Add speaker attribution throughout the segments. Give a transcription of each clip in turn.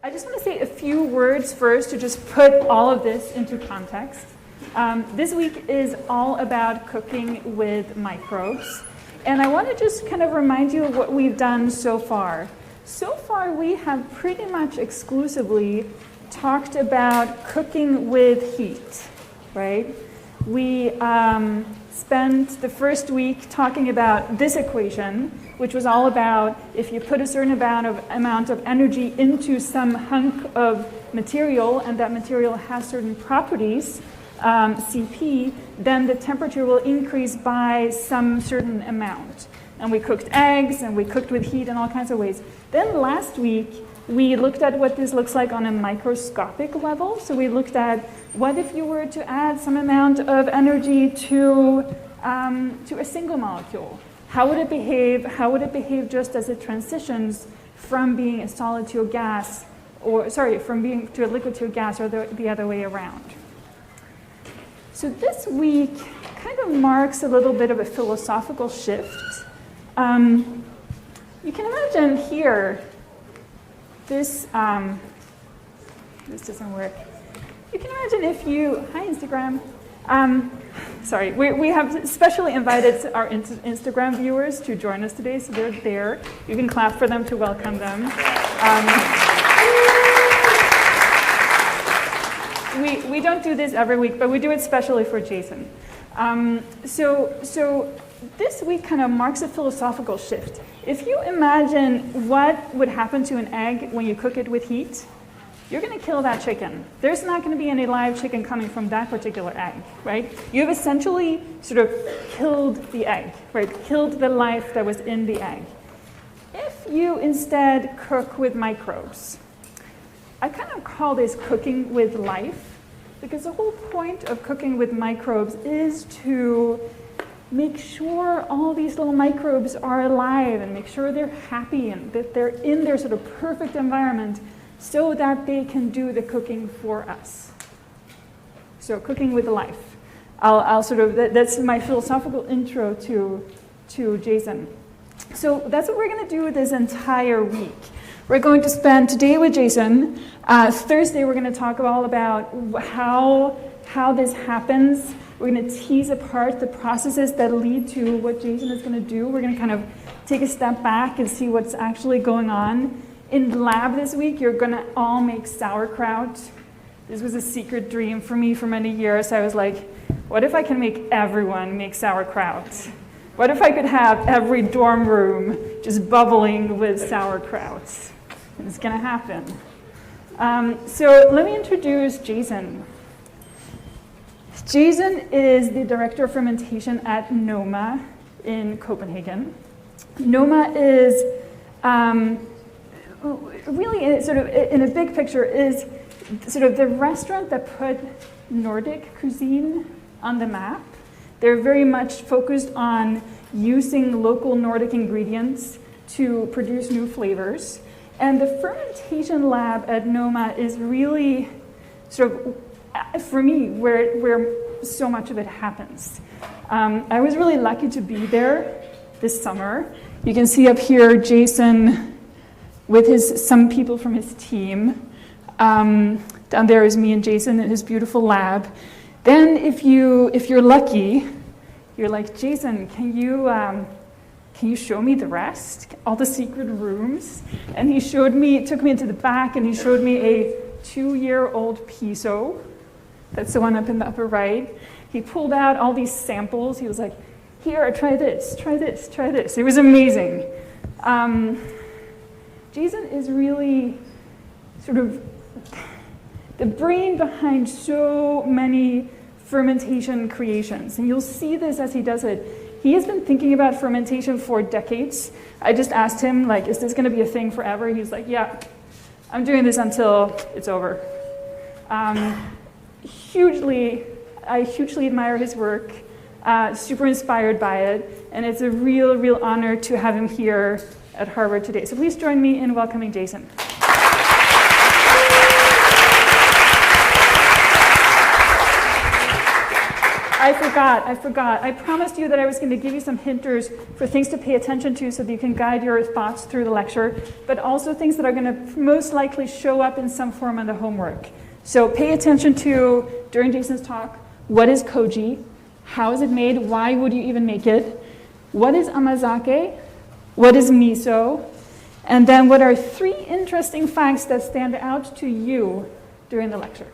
Speaker 1: I just want to say a few words first to just put all of this into context. This week is all about cooking with microbes. And I want to just kind of remind you of what we've done so far. So far, we have pretty much exclusively talked about cooking with heat, right? We spent the first week talking about this equation, which was all about if you put a certain amount of energy into some hunk of material, and that material has certain properties, CP, then the temperature will increase by some certain amount. And we cooked eggs, and we cooked with heat in all kinds of ways. Then last week, we looked at what this looks like on a microscopic level. So we looked at what if you were to add some amount of energy to a single molecule? How would it behave? How would it behave just as it transitions from being a solid to a gas, from being to a liquid to a gas, or the other way around? So this week kind of marks a little bit of a philosophical shift. You can imagine here, this doesn't work. You can imagine if you, hi Instagram. Sorry, we have specially invited our Instagram viewers to join us today, so they're there. You can clap for them to welcome them. We don't do this every week, but we do it specially for Jason. So this week kind of marks a philosophical shift. If you imagine what would happen to an egg when you cook it with heat, you're going to kill that chicken. There's not going to be any live chicken coming from that particular egg, right? You've essentially sort of killed the egg, right? Killed the life that was in the egg. If you instead cook with microbes, I kind of call this cooking with life, because the whole point of cooking with microbes is to make sure all these little microbes are alive and make sure they're happy and that they're in their sort of perfect environment so that they can do the cooking for us. So cooking with life. That's my philosophical intro to Jason. So that's what we're going to do this entire week. We're going to spend today with Jason. Thursday we're going to talk all about how this happens. We're going to tease apart the processes that lead to what Jason is going to do. We're going to kind of take a step back and see what's actually going on. In the lab this week, you're going to all make sauerkraut. This was a secret dream for me for many years. I was like, what if I can make everyone make sauerkraut? What if I could have every dorm room just bubbling with sauerkraut? It's going to happen. So let me introduce Jason. Jason is the director of fermentation at Noma in Copenhagen. Noma is really sort of in a big picture is sort of the restaurant that put Nordic cuisine on the map. They're very much focused on using local Nordic ingredients to produce new flavors. And the fermentation lab at Noma is really sort of, for me, where so much of it happens. I was really lucky to be there this summer. You can see up here Jason with some people from his team. Down there is me and Jason in his beautiful lab. Then if you're lucky, you're like, Jason, can you show me the rest? All the secret rooms? And he took me into the back and he showed me a 2-year-old piso. That's the one up in the upper right. He pulled out all these samples. He was like, here, try this, try this, try this. It was amazing. Jason is really sort of the brain behind so many fermentation creations. And you'll see this as he does it. He has been thinking about fermentation for decades. I just asked him, like, is this going to be a thing forever? He's like, yeah, I'm doing this until it's over. I hugely admire his work, super inspired by it, and it's a real honor to have him here at Harvard today. So please join me in welcoming Jason. I forgot. I promised you that I was going to give you some hinters for things to pay attention to so that you can guide your thoughts through the lecture, but also things that are going to most likely show up in some form on the homework. So pay attention to, during Jason's talk, what is koji? How is it made? Why would you even make it? What is amazake? What is miso? And then what are 3 interesting facts that stand out to you during the lecture?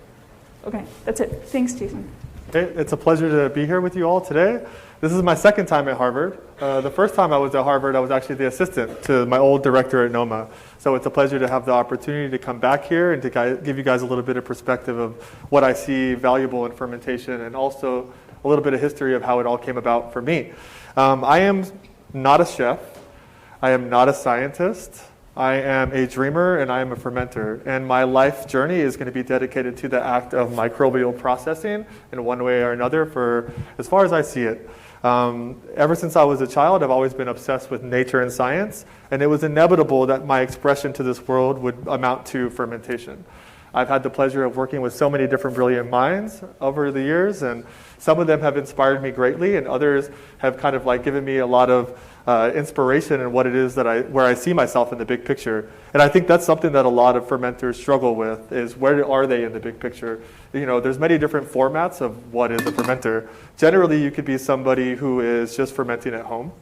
Speaker 1: Okay, that's it. Thanks, Jason.
Speaker 2: Okay, it's a pleasure to be here with you all today. This is my second time at Harvard. The first time I was at Harvard, I was actually the assistant to my old director at Noma. So it's a pleasure to have the opportunity to come back here and to give you guys a little bit of perspective of what I see valuable in fermentation, and also a little bit of history of how it all came about for me. I am not a chef. I am not a scientist. I am a dreamer, and I am a fermenter. And my life journey is going to be dedicated to the act of microbial processing in one way or another, for as far as I see it. Ever since I was a child, I've always been obsessed with nature and science, and it was inevitable that my expression to this world would amount to fermentation. I've had the pleasure of working with so many different brilliant minds over the years, and some of them have inspired me greatly, and others have kind of like given me a lot of inspiration in what it is that where I see myself in the big picture. And I think that's something that a lot of fermenters struggle with, is where are they in the big picture? You know, there's many different formats of what is a fermenter. Generally, you could be somebody who is just fermenting at home.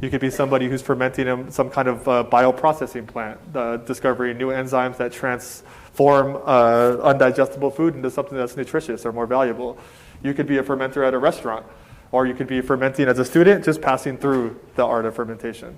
Speaker 2: You could be somebody who's fermenting in some kind of bioprocessing plant, discovering new enzymes that transform undigestible food into something that's nutritious or more valuable. You could be a fermenter at a restaurant, or you could be fermenting as a student, just passing through the art of fermentation.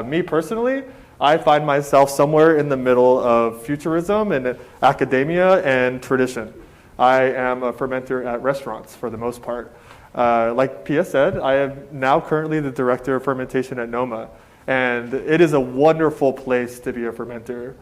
Speaker 2: Me personally, I find myself somewhere in the middle of futurism and academia and tradition. I am a fermenter at restaurants for the most part. Like Pia said, I am now currently the director of fermentation at Noma, and it is a wonderful place to be a fermenter.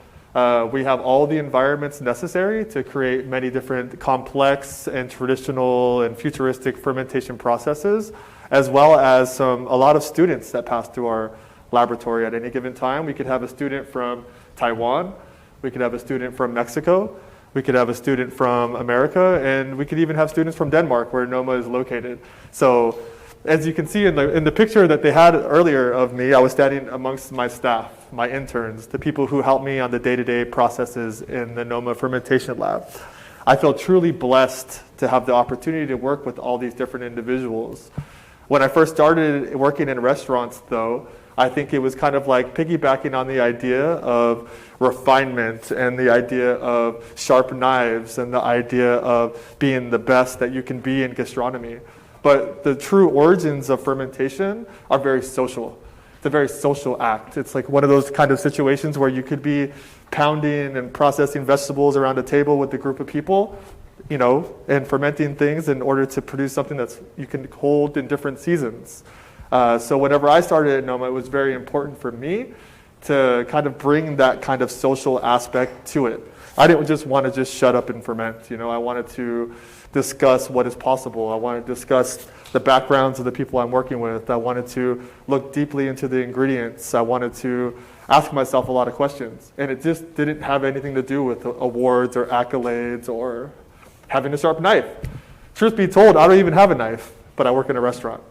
Speaker 2: We have all the environments necessary to create many different complex and traditional and futuristic fermentation processes, as well as a lot of students that pass through our laboratory at any given time. We could have a student from Taiwan, we could have a student from Mexico, we could have a student from America, and we could even have students from Denmark, where Noma is located. So as you can see in the picture that they had earlier of me, I was standing amongst my staff, my interns, the people who help me on the day-to-day processes in the Noma fermentation lab. I feel truly blessed to have the opportunity to work with all these different individuals. When I first started working in restaurants, though, I think it was kind of like piggybacking on the idea of refinement and the idea of sharp knives and the idea of being the best that you can be in gastronomy. But the true origins of fermentation are very social. It's a very social act. It's like one of those kind of situations where you could be pounding and processing vegetables around a table with a group of people, you know, and fermenting things in order to produce something that you can hold in different seasons. So whenever I started at Noma, it was very important for me to kind of bring that kind of social aspect to it. I didn't just want to just shut up and ferment. You know, I wanted to discuss what is possible. I wanted to discuss the backgrounds of the people I'm working with. I wanted to look deeply into the ingredients. I wanted to ask myself a lot of questions. And it just didn't have anything to do with awards or accolades or having a sharp knife. Truth be told, I don't even have a knife, but I work in a restaurant.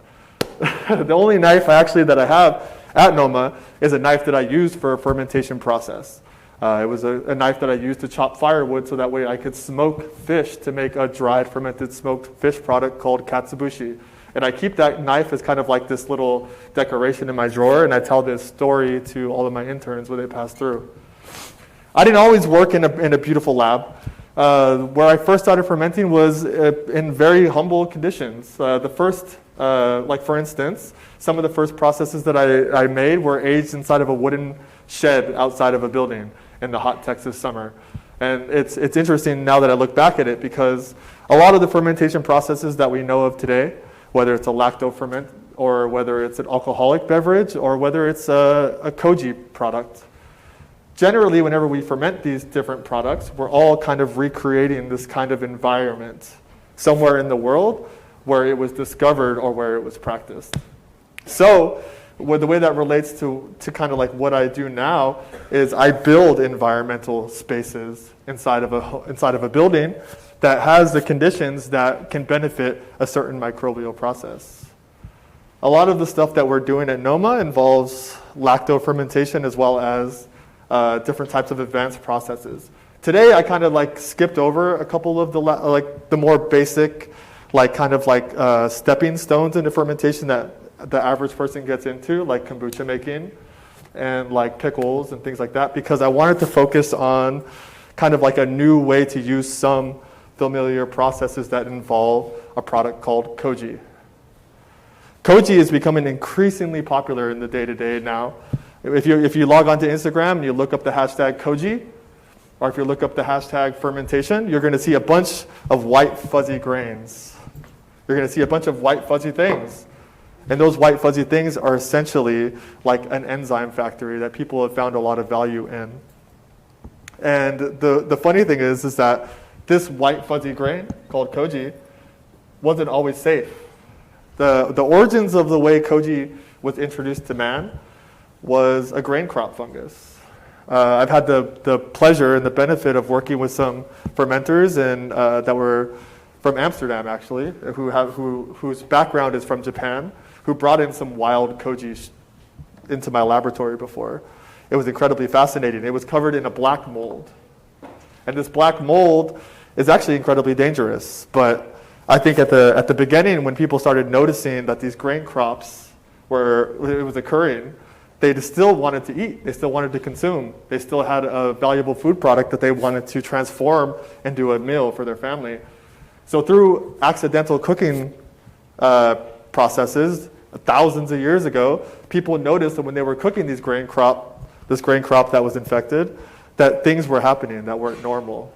Speaker 2: The only knife that I have at Noma is a knife that I used for a fermentation process. It was a knife that I used to chop firewood so that way I could smoke fish to make a dried fermented smoked fish product called katsubushi. And I keep that knife as kind of like this little decoration in my drawer, and I tell this story to all of my interns when they pass through. I didn't always work in a beautiful lab. Where I first started fermenting was in very humble conditions. The first, like for instance, some of the first processes that I made were aged inside of a wooden shed outside of a building in the hot Texas summer. And it's interesting now that I look back at it, because a lot of the fermentation processes that we know of today, whether it's a lacto-ferment or whether it's an alcoholic beverage or whether it's a koji product, generally whenever we ferment these different products, we're all kind of recreating this kind of environment somewhere in the world where it was discovered or where it was practiced. So the way that relates to kind of like what I do now is I build environmental spaces inside of a building that has the conditions that can benefit a certain microbial process. A lot of the stuff that we're doing at Noma involves lacto fermentation as well as different types of advanced processes. Today, I kind of like skipped over a couple of the more basic, stepping stones into fermentation that the average person gets into, like kombucha making and like pickles and things like that, because I wanted to focus on kind of like a new way to use some familiar processes that involve a product called koji. Koji is becoming increasingly popular in the day-to-day now. If you log onto Instagram and you look up the hashtag koji, or if you look up the hashtag fermentation, you're going to see a bunch of white fuzzy grains. You're going to see a bunch of white fuzzy things. And those white fuzzy things are essentially like an enzyme factory that people have found a lot of value in. And the funny thing is that this white fuzzy grain called koji wasn't always safe. The origins of the way koji was introduced to man was a grain crop fungus. I've had the pleasure and the benefit of working with some fermenters that were from Amsterdam, actually, whose background is from Japan, who brought in some wild koji into my laboratory before. It was incredibly fascinating. It was covered in a black mold. And this black mold is actually incredibly dangerous. But I think at the beginning, when people started noticing that these grain crops it was occurring, they still wanted to eat. They still wanted to consume. They still had a valuable food product that they wanted to transform into a meal for their family. So through accidental cooking processes, thousands of years ago, people noticed that when they were cooking this grain crop that was infected, that things were happening that weren't normal.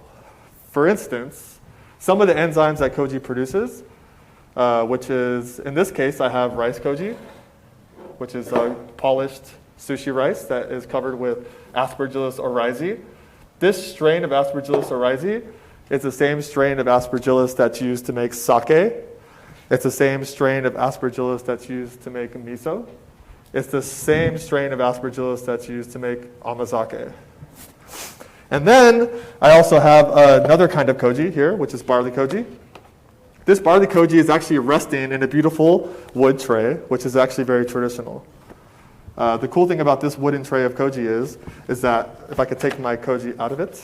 Speaker 2: For instance, some of the enzymes that koji produces, which is, in this case, I have rice koji, which is polished sushi rice that is covered with Aspergillus oryzae. This strain of Aspergillus oryzae is the same strain of Aspergillus that's used to make sake. It's the same strain of Aspergillus that's used to make miso. It's the same strain of Aspergillus that's used to make Amazake. And then I also have another kind of koji here, which is barley koji. This barley koji is actually resting in a beautiful wood tray, which is actually very traditional. The cool thing about this wooden tray of koji is that, if I could take my koji out of it,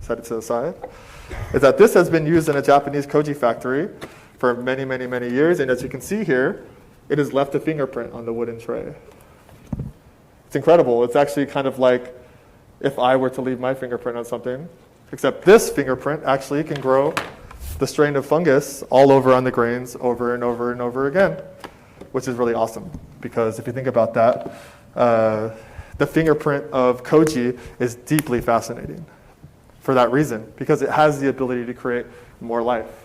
Speaker 2: set it to the side, is that this has been used in a Japanese koji factory for many, many, many years. And as you can see here, it has left a fingerprint on the wooden tray. It's incredible. It's actually kind of like if I were to leave my fingerprint on something, except this fingerprint actually can grow the strain of fungus all over on the grains over and over and over again, which is really awesome. Because if you think about that, the fingerprint of koji is deeply fascinating for that reason, because it has the ability to create more life.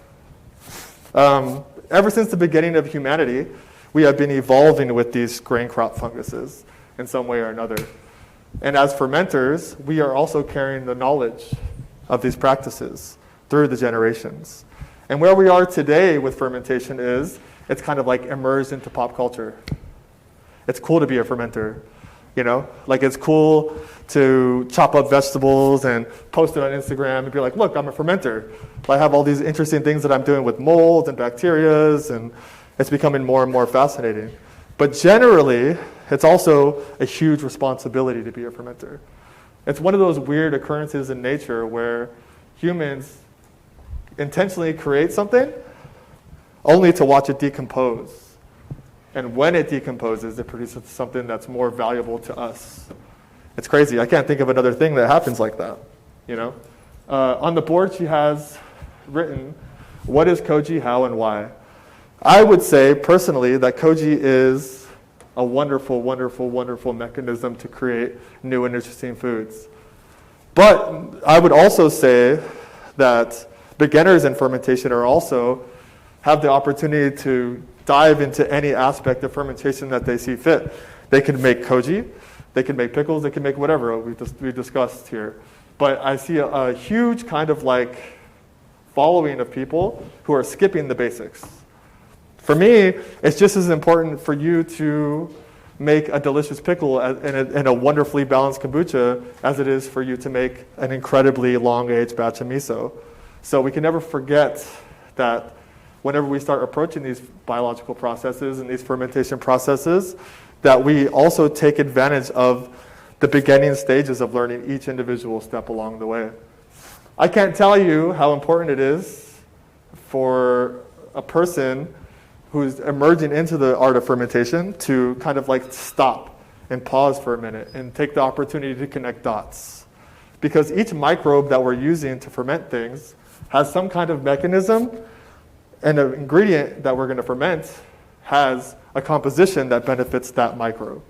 Speaker 2: Ever since the beginning of humanity, we have been evolving with these grain crop funguses in some way or another. And as fermenters, we are also carrying the knowledge of these practices through the generations. And where we are today with fermentation is, it's kind of like immersed into pop culture. It's cool to be a fermenter, you know? Like, it's cool to chop up vegetables and post it on Instagram and be like, look, I'm a fermenter. I have all these interesting things that I'm doing with molds and bacterias, and it's becoming more and more fascinating. But generally, it's also a huge responsibility to be a fermenter. It's one of those weird occurrences in nature where humans intentionally create something only to watch it decompose. And when it decomposes, it produces something that's more valuable to us. It's crazy. I can't think of another thing that happens like that, you know? On the board, she has written, what is koji, how, and why? I would say, personally, that koji is a wonderful, wonderful, wonderful mechanism to create new and interesting foods. But I would also say that beginners in fermentation have the opportunity to dive into any aspect of fermentation that they see fit. They can make koji, they can make pickles, they can make whatever we discussed here. But I see a huge kind of like following of people who are skipping the basics. For me, it's just as important for you to make a delicious pickle and a wonderfully balanced kombucha as it is for you to make an incredibly long-aged batch of miso. So we can never forget that whenever we start approaching these biological processes and these fermentation processes, that we also take advantage of the beginning stages of learning each individual step along the way. I can't tell you how important it is for a person who's emerging into the art of fermentation to kind of like stop and pause for a minute and take the opportunity to connect dots. Because each microbe that we're using to ferment things has some kind of mechanism, and an ingredient that we're going to ferment has a composition that benefits that microbe.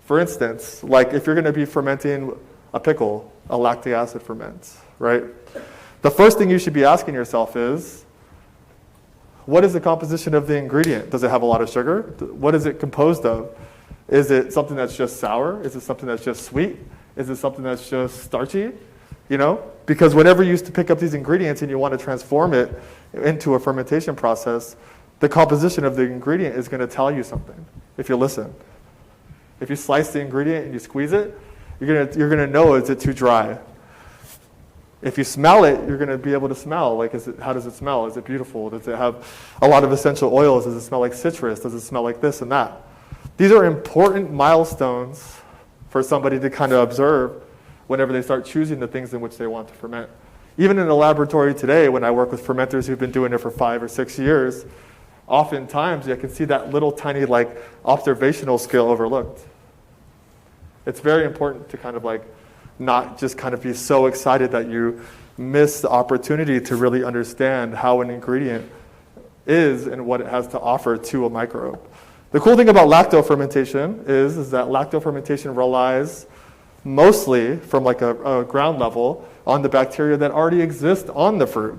Speaker 2: For instance, like if you're going to be fermenting a pickle, a lactic acid ferments, right? The first thing you should be asking yourself is, what is the composition of the ingredient? Does it have a lot of sugar? What is it composed of? Is it something that's just sour? Is it something that's just sweet? Is it something that's just starchy? You know? Because whenever you used to pick up these ingredients and you want to transform it into a fermentation process, the composition of the ingredient is going to tell you something if you listen. If you slice the ingredient and you squeeze it, you're going to know, is it too dry? If you smell it, you're going to be able to smell, like, how does it smell? Is it beautiful? Does it have a lot of essential oils? Does it smell like citrus? Does it smell like this and that? These are important milestones for somebody to kind of observe whenever they start choosing the things in which they want to ferment. Even in the laboratory today, when I work with fermenters who've been doing it for 5 or 6 years, oftentimes you can see that little tiny like observational skill overlooked. It's very important to kind of like not just kind of be so excited that you miss the opportunity to really understand how an ingredient is and what it has to offer to a microbe. The cool thing about lactofermentation is that lactofermentation relies mostly from like a ground level on the bacteria that already exist on the fruit.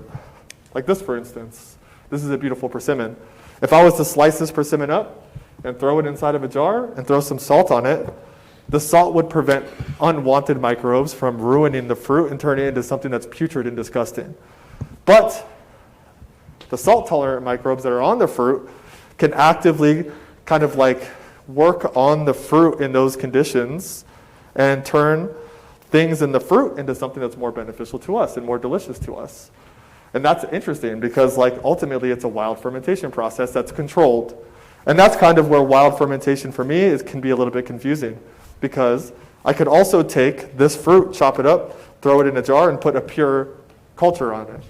Speaker 2: Like this, for instance. This is a beautiful persimmon. If I was to slice this persimmon up and throw it inside of a jar and throw some salt on it, the salt would prevent unwanted microbes from ruining the fruit and turning it into something that's putrid and disgusting. But the salt-tolerant microbes that are on the fruit can actively kind of like work on the fruit in those conditions and turn things in the fruit into something that's more beneficial to us and more delicious to us. And that's interesting because like ultimately it's a wild fermentation process that's controlled. And that's kind of where wild fermentation for me can be a little bit confusing, because I could also take this fruit, chop it up, throw it in a jar, and put a pure culture on it,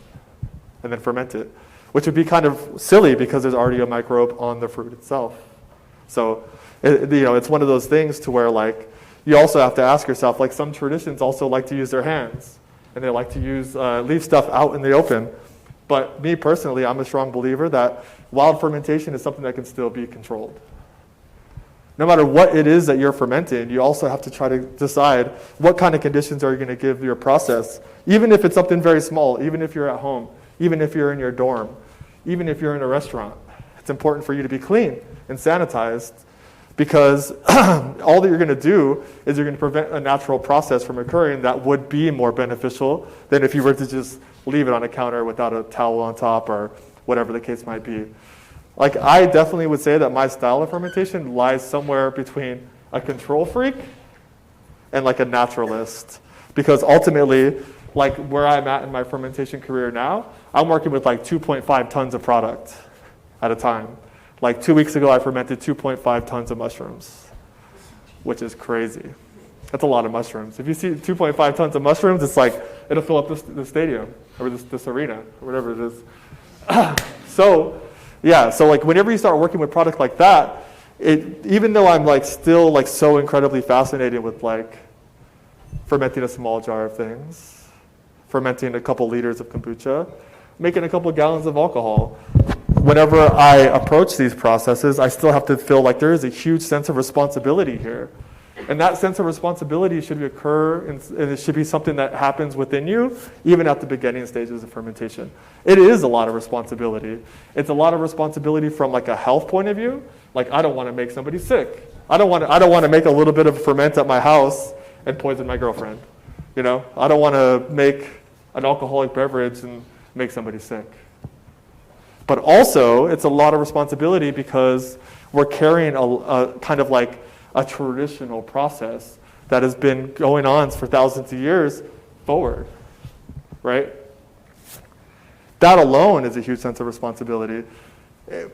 Speaker 2: and then ferment it, which would be kind of silly because there's already a microbe on the fruit itself. So, it's one of those things to where like you also have to ask yourself, like some traditions also like to use their hands, and they like to leave stuff out in the open. But me personally, I'm a strong believer that wild fermentation is something that can still be controlled. No matter what it is that you're fermenting, you also have to try to decide what kind of conditions are you going to give your process, even if it's something very small, even if you're at home, even if you're in your dorm, even if you're in a restaurant. It's important for you to be clean and sanitized, because all that you're going to do is you're going to prevent a natural process from occurring that would be more beneficial than if you were to just leave it on a counter without a towel on top or whatever the case might be. Like, I definitely would say that my style of fermentation lies somewhere between a control freak and like a naturalist. Because ultimately, like where I'm at in my fermentation career now, I'm working with like 2.5 tons of product at a time. Like 2 weeks ago, I fermented 2.5 tons of mushrooms, which is crazy. That's a lot of mushrooms. If you see 2.5 tons of mushrooms, it's like, it'll fill up the stadium or this arena or whatever it is. So like whenever you start working with product like that, even though I'm like still like so incredibly fascinated with like fermenting a small jar of things, fermenting a couple liters of kombucha, making a couple gallons of alcohol, whenever I approach these processes, I still have to feel like there is a huge sense of responsibility here. And that sense of responsibility should occur, and it should be something that happens within you, even at the beginning stages of fermentation. It is a lot of responsibility. It's a lot of responsibility from like a health point of view. Like, I don't want to make somebody sick. I don't want to make a little bit of ferment at my house and poison my girlfriend. You know, I don't want to make an alcoholic beverage and make somebody sick. But also, it's a lot of responsibility because we're carrying a kind of like a traditional process that has been going on for thousands of years forward, right? That alone is a huge sense of responsibility.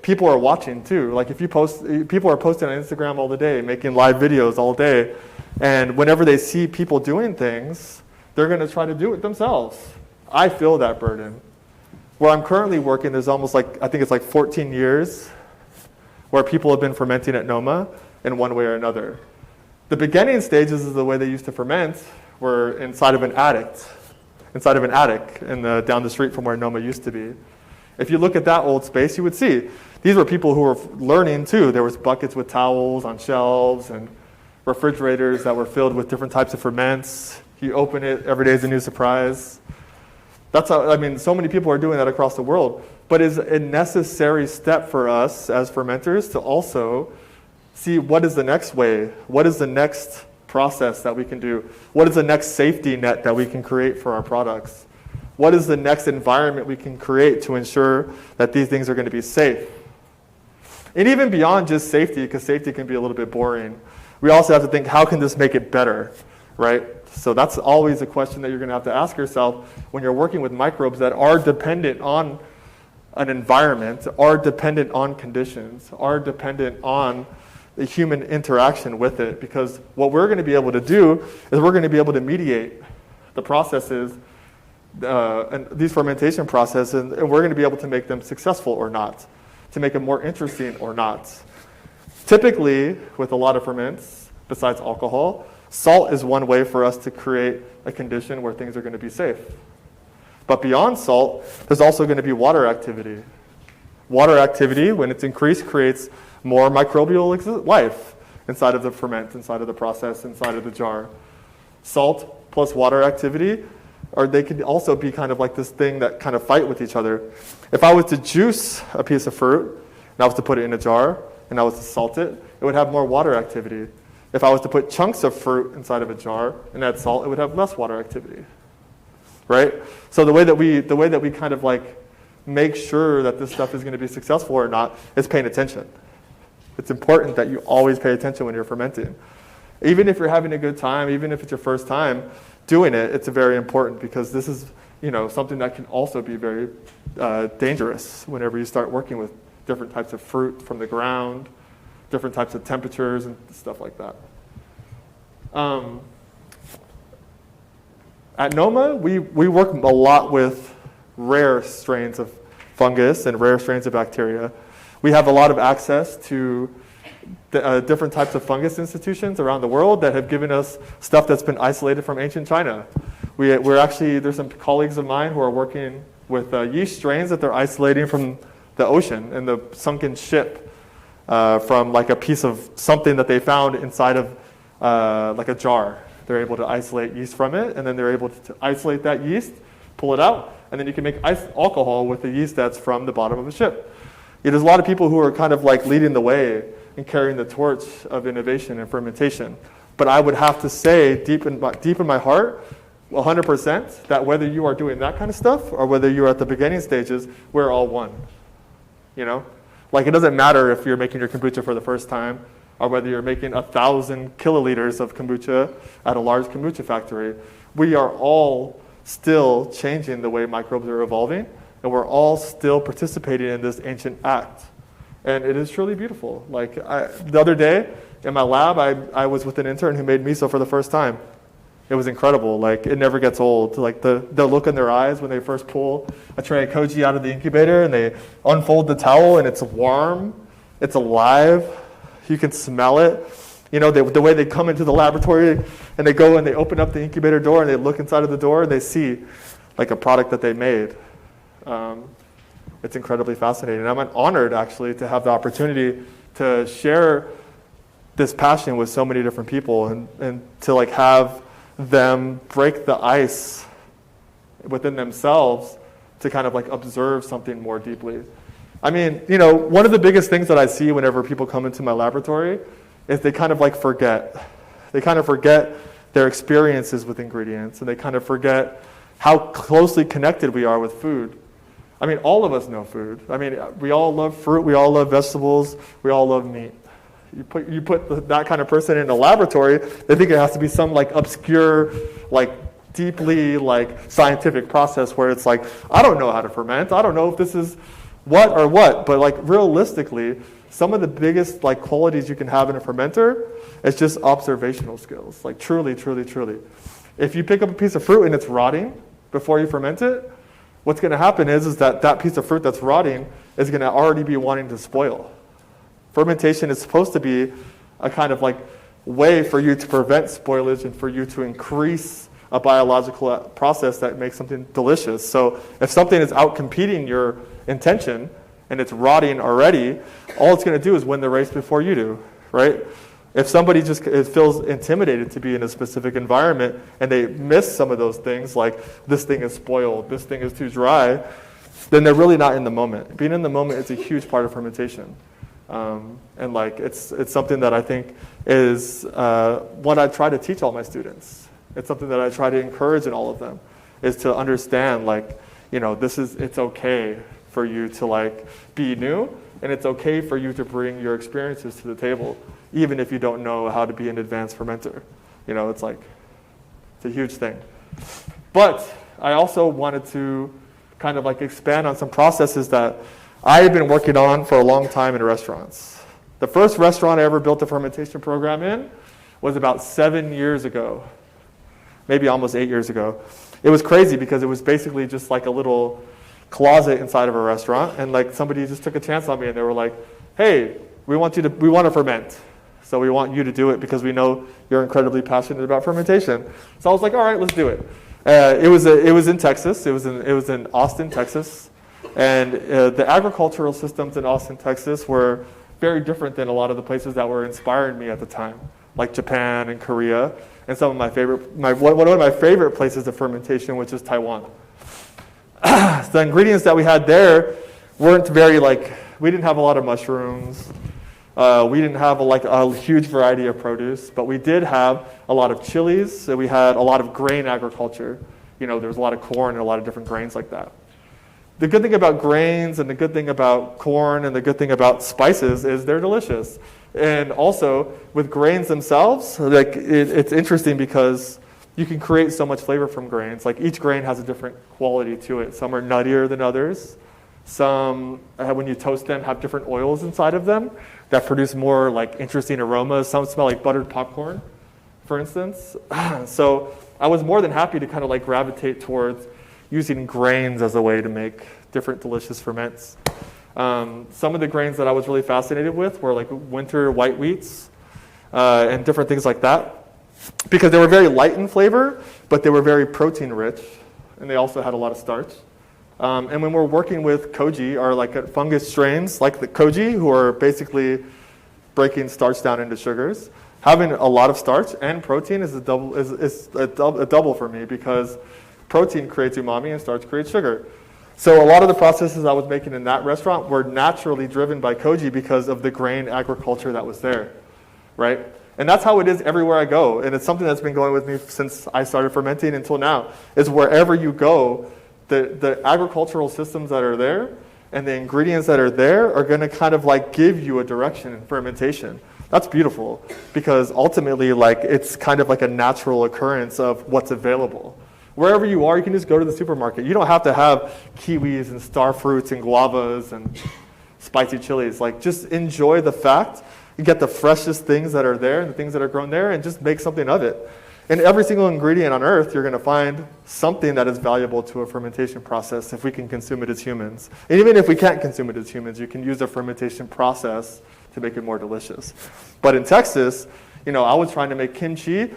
Speaker 2: People are watching too. Like if you post, people are posting on Instagram all the day, making live videos all day. And whenever they see people doing things, they're going to try to do it themselves. I feel that burden. Where I'm currently working, there's almost like, I think it's like 14 years where people have been fermenting at Noma in one way or another. The beginning stages of the way they used to ferment were inside of an attic down the street from where Noma used to be. If you look at that old space, you would see these were people who were learning too. There was buckets with towels on shelves and refrigerators that were filled with different types of ferments. You open it, every day is a new surprise. That's how, I mean, so many people are doing that across the world. But it's a necessary step for us as fermenters to also see what is the next way, what is the next process that we can do, what is the next safety net that we can create for our products, what is the next environment we can create to ensure that these things are going to be safe. And even beyond just safety, because safety can be a little bit boring, we also have to think, how can this make it better, right? So that's always a question that you're going to have to ask yourself when you're working with microbes that are dependent on an environment, are dependent on conditions, are dependent on the human interaction with it. Because what we're going to be able to do is we're going to be able to mediate the processes and these fermentation processes, and we're going to be able to make them successful or not, to make them more interesting or not. Typically, with a lot of ferments, besides alcohol, salt is one way for us to create a condition where things are going to be safe. But beyond salt, there's also going to be water activity. Water activity, when it's increased, creates more microbial life inside of the ferment, inside of the process, inside of the jar. Salt plus water activity, or they could also be kind of like this thing that kind of fight with each other. If I was to juice a piece of fruit, and I was to put it in a jar, and I was to salt it, it would have more water activity. If I was to put chunks of fruit inside of a jar and add salt, it would have less water activity, right? So the way that we kind of like make sure that this stuff is going to be successful or not is paying attention. It's important that you always pay attention when you're fermenting. Even if you're having a good time, even if it's your first time doing it, it's very important because this is, something that can also be very dangerous whenever you start working with different types of fruit from the ground, different types of temperatures and stuff like that. At Noma, we work a lot with rare strains of fungus and rare strains of bacteria. We have a lot of access to different types of fungus institutions around the world that have given us stuff that's been isolated from ancient China. There's some colleagues of mine who are working with yeast strains that they're isolating from the ocean and the sunken ship from like a piece of something that they found inside of like a jar. They're able to isolate yeast from it, and then they're able to isolate that yeast, pull it out, and then you can make alcohol with the yeast that's from the bottom of a ship. There's a lot of people who are kind of like leading the way and carrying the torch of innovation and fermentation. But I would have to say deep in my heart, 100%, that whether you are doing that kind of stuff or whether you're at the beginning stages, we're all one. Like it doesn't matter if you're making your kombucha for the first time or whether you're making 1,000 kiloliters of kombucha at a large kombucha factory. We are all still changing the way microbes are evolving, and we're all still participating in this ancient act. And it is truly beautiful. Like the other day in my lab, I was with an intern who made miso for the first time. It was incredible. Like it never gets old. Like the look in their eyes when they first pull a tray of koji out of the incubator and they unfold the towel and it's warm, it's alive, you can smell it. The way they come into the laboratory and they go and they open up the incubator door and they look inside of the door and they see like a product that they made. It's incredibly fascinating. I'm honored actually to have the opportunity to share this passion with so many different people and to like have them break the ice within themselves to kind of like observe something more deeply. I mean, one of the biggest things that I see whenever people come into my laboratory is they kind of like forget. They kind of forget their experiences with ingredients, and they kind of forget how closely connected we are with food. I mean, all of us know food. I mean, we all love fruit, we all love vegetables, we all love meat. You put that kind of person in a laboratory, they think it has to be some like obscure, like deeply like scientific process where it's like, I don't know how to ferment. I don't know if this is what or what, but like realistically, some of the biggest like qualities you can have in a fermenter is just observational skills, like truly, truly, truly. If you pick up a piece of fruit and it's rotting before you ferment it, what's going to happen is that that piece of fruit that's rotting is going to already be wanting to spoil. Fermentation is supposed to be a kind of like way for you to prevent spoilage and for you to increase a biological process that makes something delicious. So if something is out competing your intention and it's rotting already, all it's going to do is win the race before you do, right? If somebody just feels intimidated to be in a specific environment and they miss some of those things, like this thing is spoiled, this thing is too dry, then they're really not in the moment. Being in the moment is a huge part of fermentation. And like it's something that I think is what I try to teach all my students. It's something that I try to encourage in all of them, is to understand like, you know, it's okay for you to like be new, and it's okay for you to bring your experiences to the table, even if you don't know how to be an advanced fermenter. You know, it's a huge thing. But I also wanted to kind of like expand on some processes that I have been working on for a long time in restaurants. The first restaurant I ever built a fermentation program in was about 7 years ago, maybe almost 8 years ago. It was crazy because it was basically just like a little closet inside of a restaurant, and like somebody just took a chance on me and they were like, hey, we want to ferment. So we want you to do it because we know you're incredibly passionate about fermentation. So I was like, all right, let's do it. It was in Texas. It was in Austin, Texas. And the agricultural systems in Austin, Texas were very different than a lot of the places that were inspiring me at the time, like Japan and Korea, and some of one of my favorite places of fermentation, which is Taiwan. The ingredients that we had there weren't very we didn't have a lot of mushrooms. We didn't have a huge variety of produce, but we did have a lot of chilies. So we had a lot of grain agriculture. You know, there was a lot of corn and a lot of different grains like that. The good thing about grains and the good thing about corn and the good thing about spices is they're delicious. And also with grains themselves, it's interesting because you can create so much flavor from grains. Like each grain has a different quality to it. Some are nuttier than others. Some, when you toast them, have different oils inside of them that produce more interesting aromas. Some smell like buttered popcorn, for instance. So I was more than happy to kind of gravitate towards using grains as a way to make different delicious ferments. Some of the grains that I was really fascinated with were winter white wheats and different things like that, because they were very light in flavor, but they were very protein rich, and they also had a lot of starch. And when we're working with koji, or fungus strains like the koji, who are basically breaking starch down into sugars, having a lot of starch and protein is a double for me, because protein creates umami and starch creates sugar. So a lot of the processes I was making in that restaurant were naturally driven by koji because of the grain agriculture that was there, right? And that's how it is everywhere I go. And it's something that's been going with me since I started fermenting until now, is wherever you go, the agricultural systems that are there and the ingredients that are there are going to kind of give you a direction in fermentation. That's beautiful, because ultimately it's kind of a natural occurrence of what's available. Wherever you are, you can just go to the supermarket. You don't have to have kiwis and star fruits and guavas and spicy chilies. Just enjoy the fact. You get the freshest things that are there and the things that are grown there, and just make something of it. In every single ingredient on earth, you're going to find something that is valuable to a fermentation process if we can consume it as humans. And even if we can't consume it as humans, you can use a fermentation process to make it more delicious. But in Texas, I was trying to make kimchi,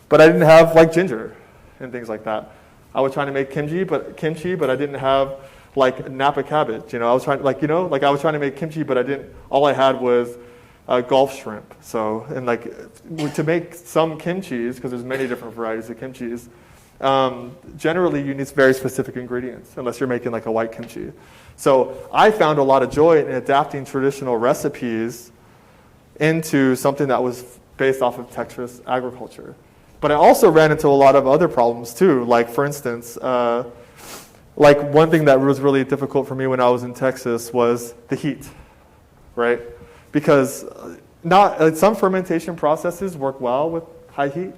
Speaker 2: but I didn't have ginger and things like that. I was trying to make kimchi, but I didn't have Napa cabbage. I was trying I was trying to make kimchi, but all I had was Gulf shrimp. So, and to make some kimchis, because there's many different varieties of kimchis, generally you need very specific ingredients, unless you're making a white kimchi. So I found a lot of joy in adapting traditional recipes into something that was based off of Texas agriculture. But I also ran into a lot of other problems too. For instance, one thing that was really difficult for me when I was in Texas was the heat, right? Because some fermentation processes work well with high heat,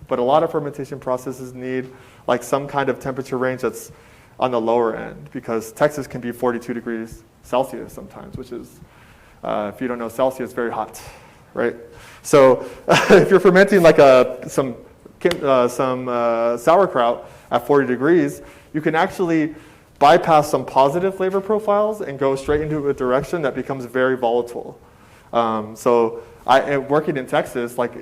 Speaker 2: But a lot of fermentation processes need like some kind of temperature range that's on the lower end, because Texas can be 42 degrees Celsius sometimes, which is, if you don't know Celsius, very hot, right? So if you're fermenting like some sauerkraut at 40 degrees, you can actually bypass some positive flavor profiles and go straight into a direction that becomes very volatile. So working in Texas, like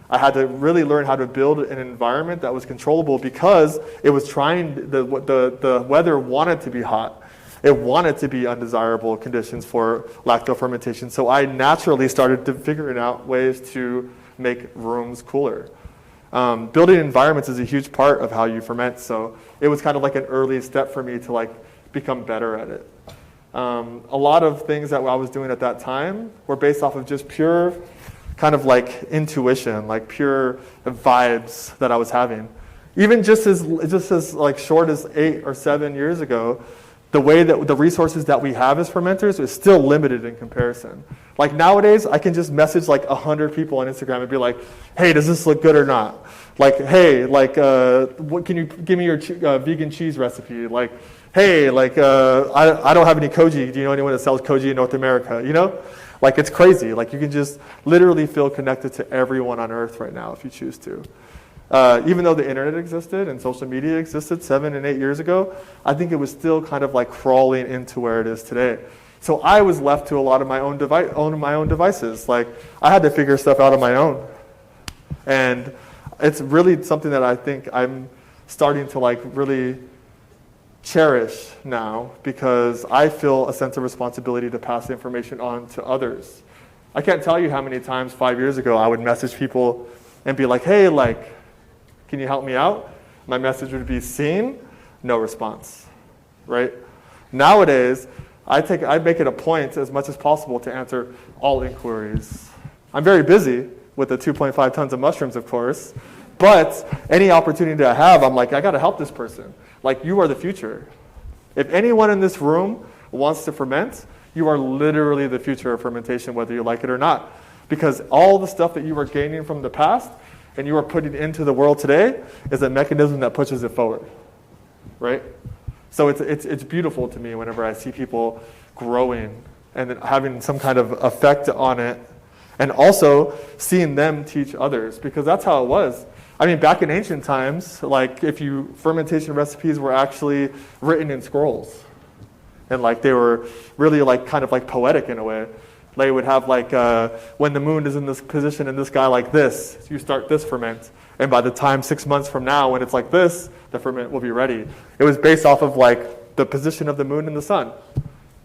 Speaker 2: I had to really learn how to build an environment that was controllable, because it was the weather wanted to be hot. It wanted to be undesirable conditions for lacto fermentation. So I naturally started to figuring out ways to make rooms cooler. Building environments is a huge part of how you ferment. So it was kind of like an early step for me to like become better at it. A lot of things that I was doing at that time were based off of just pure kind of like intuition, like pure vibes that I was having. Even just as like short as 8 or 7 years ago, the way that the resources that we have as fermenters is still limited in comparison. Like nowadays, I can just message like 100 people on Instagram and be like, hey, does this look good or not? Like, hey, like, what can you give me your vegan cheese recipe? Like, hey, like, I don't have any koji. Do you know anyone that sells koji in North America? You know? Like, it's crazy. Like, you can just literally feel connected to everyone on earth right now if you choose to. Even though the internet existed and social media existed 7 and 8 years ago, I think it was still kind of like crawling into where it is today. So I was left to a lot of my own devices. Like, I had to figure stuff out on my own. And it's really something that I think I'm starting to like really cherish now, because I feel a sense of responsibility to pass the information on to others. I can't tell you how many times 5 years ago I would message people and be like, hey, like, can you help me out? My message would be seen, no response, right? Nowadays, I make it a point as much as possible to answer all inquiries. I'm very busy with the 2.5 tons of mushrooms, of course, but any opportunity I have, I'm like, I gotta help this person. Like, you are the future. If anyone in this room wants to ferment, you are literally the future of fermentation, whether you like it or not. Because all the stuff that you were gaining from the past and you are putting into the world today is a mechanism that pushes it forward, right? So it's beautiful to me whenever I see people growing and then having some kind of effect on it, and also seeing them teach others, because that's how it was. I mean, back in ancient times, like fermentation recipes were actually written in scrolls. And like they were really like kind of like poetic in a way. They would have like, when the moon is in this position in this guy like this, you start this ferment. And by the time 6 months from now, when it's like this, the ferment will be ready. It was based off of like the position of the moon and the sun.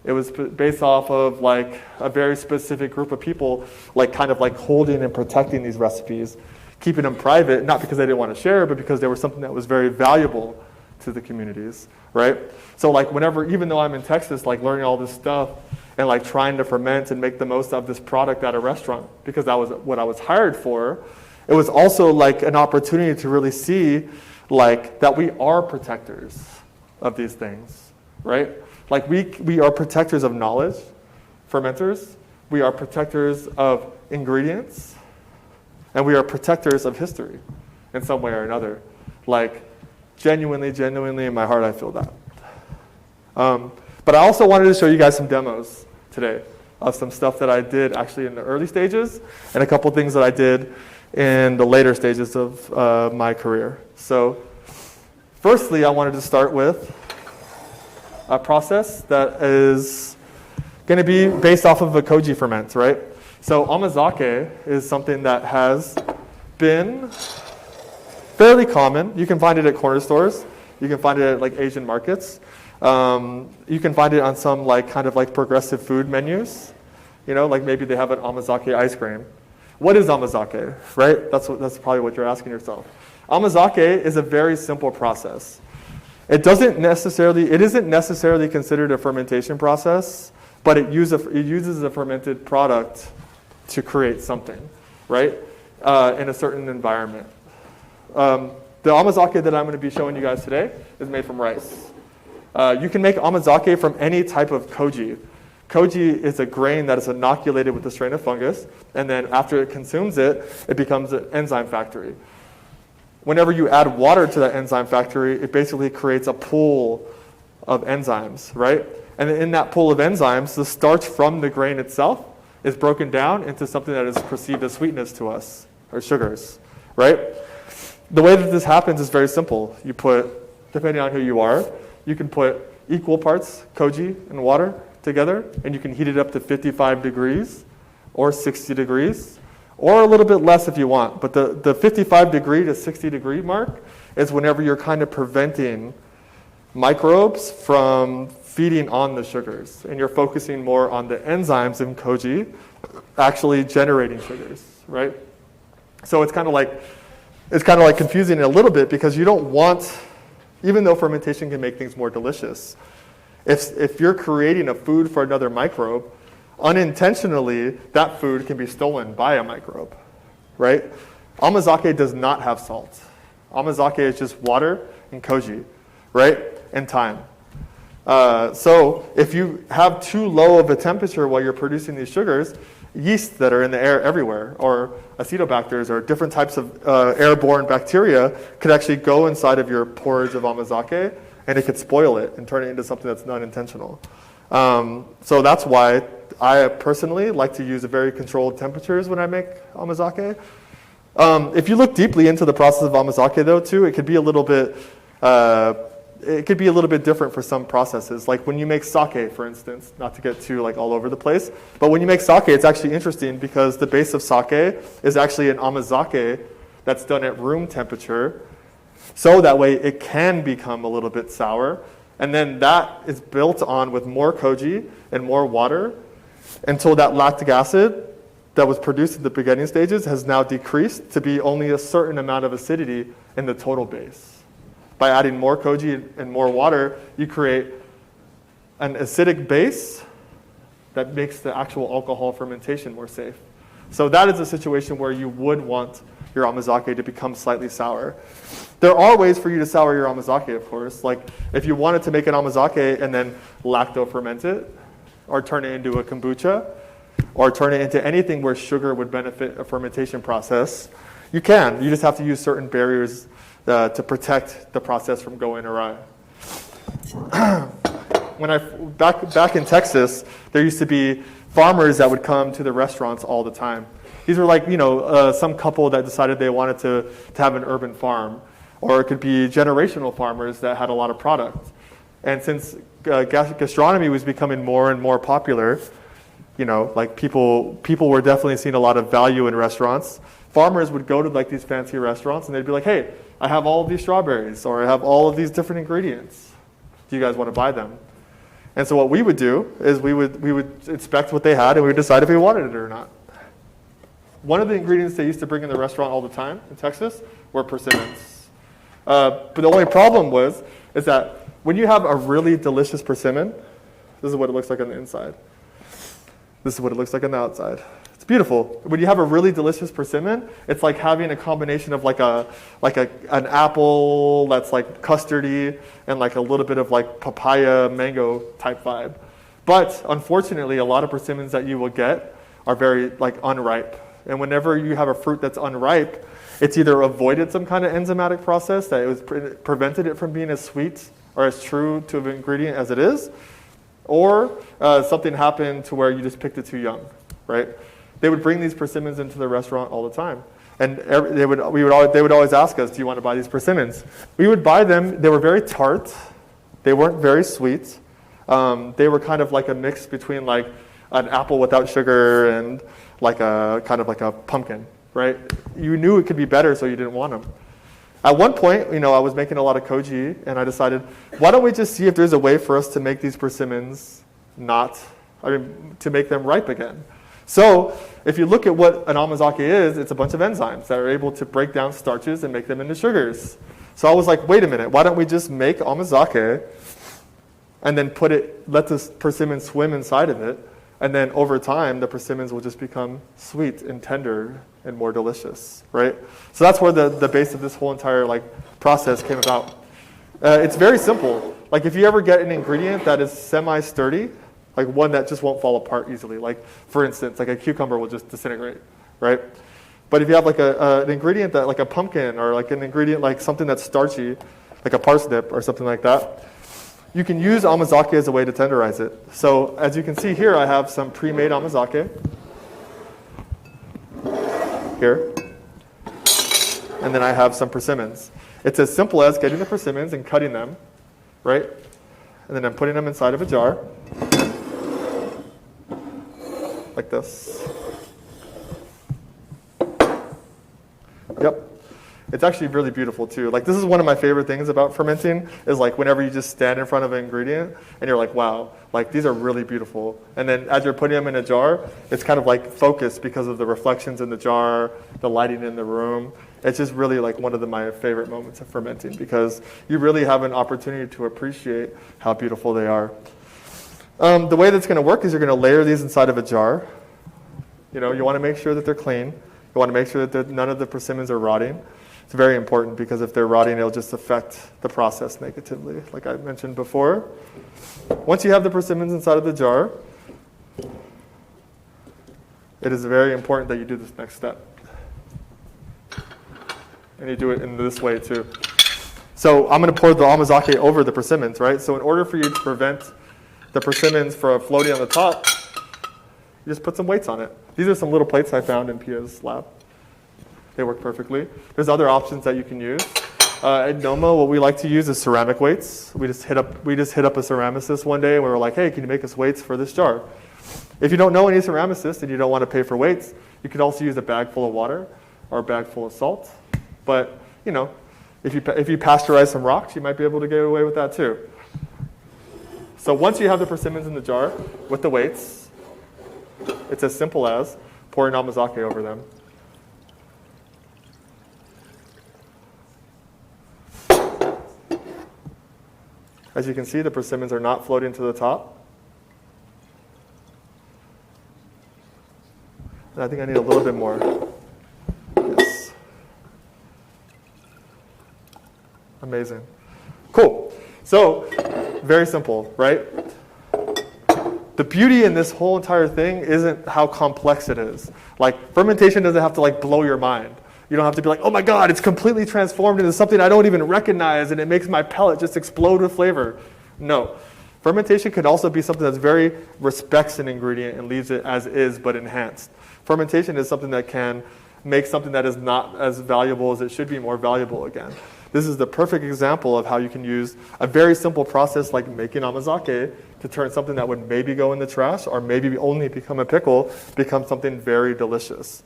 Speaker 2: It was based off of like a very specific group of people, like kind of like holding and protecting these recipes, keeping them private, not because they didn't want to share, but because they were something that was very valuable to the communities, right? So like whenever, even though I'm in Texas, like learning all this stuff and like trying to ferment and make the most of this product at a restaurant, because that was what I was hired for, it was also like an opportunity to really see like that we are protectors of these things, right? Like we are protectors of knowledge, fermenters. We are protectors of ingredients. And we are protectors of history in some way or another. Like genuinely in my heart, I feel that. But I also wanted to show you guys some demos today of some stuff that I did actually in the early stages and a couple things that I did in the later stages of my career. So firstly, I wanted to start with a process that is going to be based off of a koji ferment, right? So Amazake is something that has been fairly common. You can find it at corner stores. You can find it at like Asian markets. You can find it on some like kind of like progressive food menus. You know, like maybe they have an Amazake ice cream. What is Amazake, right? That's probably what you're asking yourself. Amazake is a very simple process. It isn't necessarily considered a fermentation process, but it uses a fermented product to create something, right? In a certain environment. The Amazake that I'm going to be showing you guys today is made from rice. You can make Amazake from any type of koji. Koji is a grain that is inoculated with a strain of fungus, and then after it consumes it, it becomes an enzyme factory. whenever you add water to that enzyme factory, it basically creates a pool of enzymes, right? And in that pool of enzymes, the starch from the grain itself is broken down into something that is perceived as sweetness to us, or sugars, right? The way that this happens is very simple. You put, depending on who you are, you can put equal parts koji and water together, and you can heat it up to 55 degrees or 60 degrees, or a little bit less if you want. But the 55 degree to 60 degree mark is whenever you're kind of preventing microbes from feeding on the sugars, and you're focusing more on the enzymes in koji actually generating sugars, right? So it's kind of like confusing a little bit, because you don't want, even though fermentation can make things more delicious, if you're creating a food for another microbe, unintentionally that food can be stolen by a microbe, right? Amazake does not have salt. Amazake is just water and koji, right? And time. So if you have too low of a temperature while you're producing these sugars, yeast that are in the air everywhere, or acetobacters, or different types of airborne bacteria could actually go inside of your porridge of amazake, and it could spoil it and turn it into something that's not intentional. So that's why I personally like to use very controlled temperatures when I make amazake. If you look deeply into the process of amazake, though, too, it could be a little bit different for some processes. Like when you make sake, for instance, not to get too all over the place, but when you make sake, it's actually interesting because the base of sake is actually an amazake that's done at room temperature, so that way it can become a little bit sour, and then that is built on with more koji and more water until that lactic acid that was produced at the beginning stages has now decreased to be only a certain amount of acidity in the total base. By adding more koji and more water, you create an acidic base that makes the actual alcohol fermentation more safe. So that is a situation where you would want your amazake to become slightly sour. There are ways for you to sour your amazake, of course. Like if you wanted to make an amazake and then lacto ferment it, or turn it into a kombucha, or turn it into anything where sugar would benefit a fermentation process, you can. You just have to use certain barriers to protect the process from going awry. When back in Texas, there used to be farmers that would come to the restaurants all the time. These were some couple that decided they wanted to have an urban farm, or it could be generational farmers that had a lot of product. And since gastronomy was becoming more and more popular, people were definitely seeing a lot of value in restaurants. Farmers would go to these fancy restaurants and they'd be like, hey, I have all of these strawberries, or I have all of these different ingredients. Do you guys want to buy them? And so what we would do is we would inspect what they had, and we would decide if we wanted it or not. One of the ingredients they used to bring in the restaurant all the time in Texas were persimmons. But the only problem is that when you have a really delicious persimmon, this is what it looks like on the inside. This is what it looks like on the outside. It's beautiful. When you have a really delicious persimmon, it's like having a combination of an apple that's custardy and a little bit of papaya mango type vibe. But unfortunately, a lot of persimmons that you will get are very unripe. And whenever you have a fruit that's unripe, it's either avoided some kind of enzymatic process that was prevented it from being as sweet or as true to an ingredient as it is, or something happened to where you just picked it too young, right? They would bring these persimmons into the restaurant all the time. And they would always ask us, do you want to buy these persimmons? We would buy them. They were very tart. They weren't very sweet. They were kind of like a mix between an apple without sugar and a pumpkin, right? You knew it could be better, so you didn't want them. At one point, I was making a lot of koji, and I decided, why don't we just see if there's a way for us to make these persimmons to make them ripe again. So if you look at what an amazake is, it's a bunch of enzymes that are able to break down starches and make them into sugars. So I was like, wait a minute, why don't we just make amazake and then let this persimmon swim inside of it, and then over time, the persimmons will just become sweet and tender and more delicious, right? So that's where the base of this whole entire process came about. It's very simple. If you ever get an ingredient that is semi-sturdy, one that just won't fall apart easily, for instance, a cucumber will just disintegrate, right? But if you have like an ingredient that, like a pumpkin, or like an ingredient like something that's starchy, like a parsnip or something like that, you can use amazake as a way to tenderize it. So as you can see here, I have some pre-made amazake here. And then I have some persimmons. It's as simple as getting the persimmons and cutting them, right? And then I'm putting them inside of a jar, like this. Yep. It's actually really beautiful too. Like, this is one of my favorite things about fermenting, is like whenever you just stand in front of an ingredient and you're like, wow, like these are really beautiful. And then as you're putting them in a jar, it's kind of like focused because of the reflections in the jar, the lighting in the room. It's just really like one of my favorite moments of fermenting, because you really have an opportunity to appreciate how beautiful they are. The way that's going to work is you're going to layer these inside of a jar. You know, you want to make sure that they're clean. You want to make sure that none of the persimmons are rotting. It's very important, because if they're rotting, it'll just affect the process negatively, like I mentioned before. Once you have the persimmons inside of the jar, it is very important that you do this next step. And you do it in this way too. So I'm going to pour the amazake over the persimmons, right? So in order for you to prevent the persimmons from floating on the top, you just put some weights on it. These are some little plates I found in Pia's lab. They work perfectly. There's other options that you can use. At Noma, what we like to use is ceramic weights. We just hit up a ceramicist one day and we were like, hey, can you make us weights for this jar? If you don't know any ceramicists and you don't want to pay for weights, you could also use a bag full of water or a bag full of salt. But, you know, if you pasteurize some rocks, you might be able to get away with that too. So once you have the persimmons in the jar with the weights, it's as simple as pouring amazake over them. As you can see, the persimmons are not floating to the top. And I think I need a little bit more. Yes. Amazing. Cool. So, very simple, right? The beauty in this whole entire thing isn't how complex it is. Like, fermentation doesn't have to like blow your mind. You don't have to be like, oh my God, it's completely transformed into something I don't even recognize and it makes my palate just explode with flavor. No. Fermentation could also be something that's very respects an ingredient and leaves it as is but enhanced. Fermentation is something that can make something that is not as valuable as it should be more valuable again. This is the perfect example of how you can use a very simple process like making amazake to turn something that would maybe go in the trash or maybe only become a pickle become something very delicious.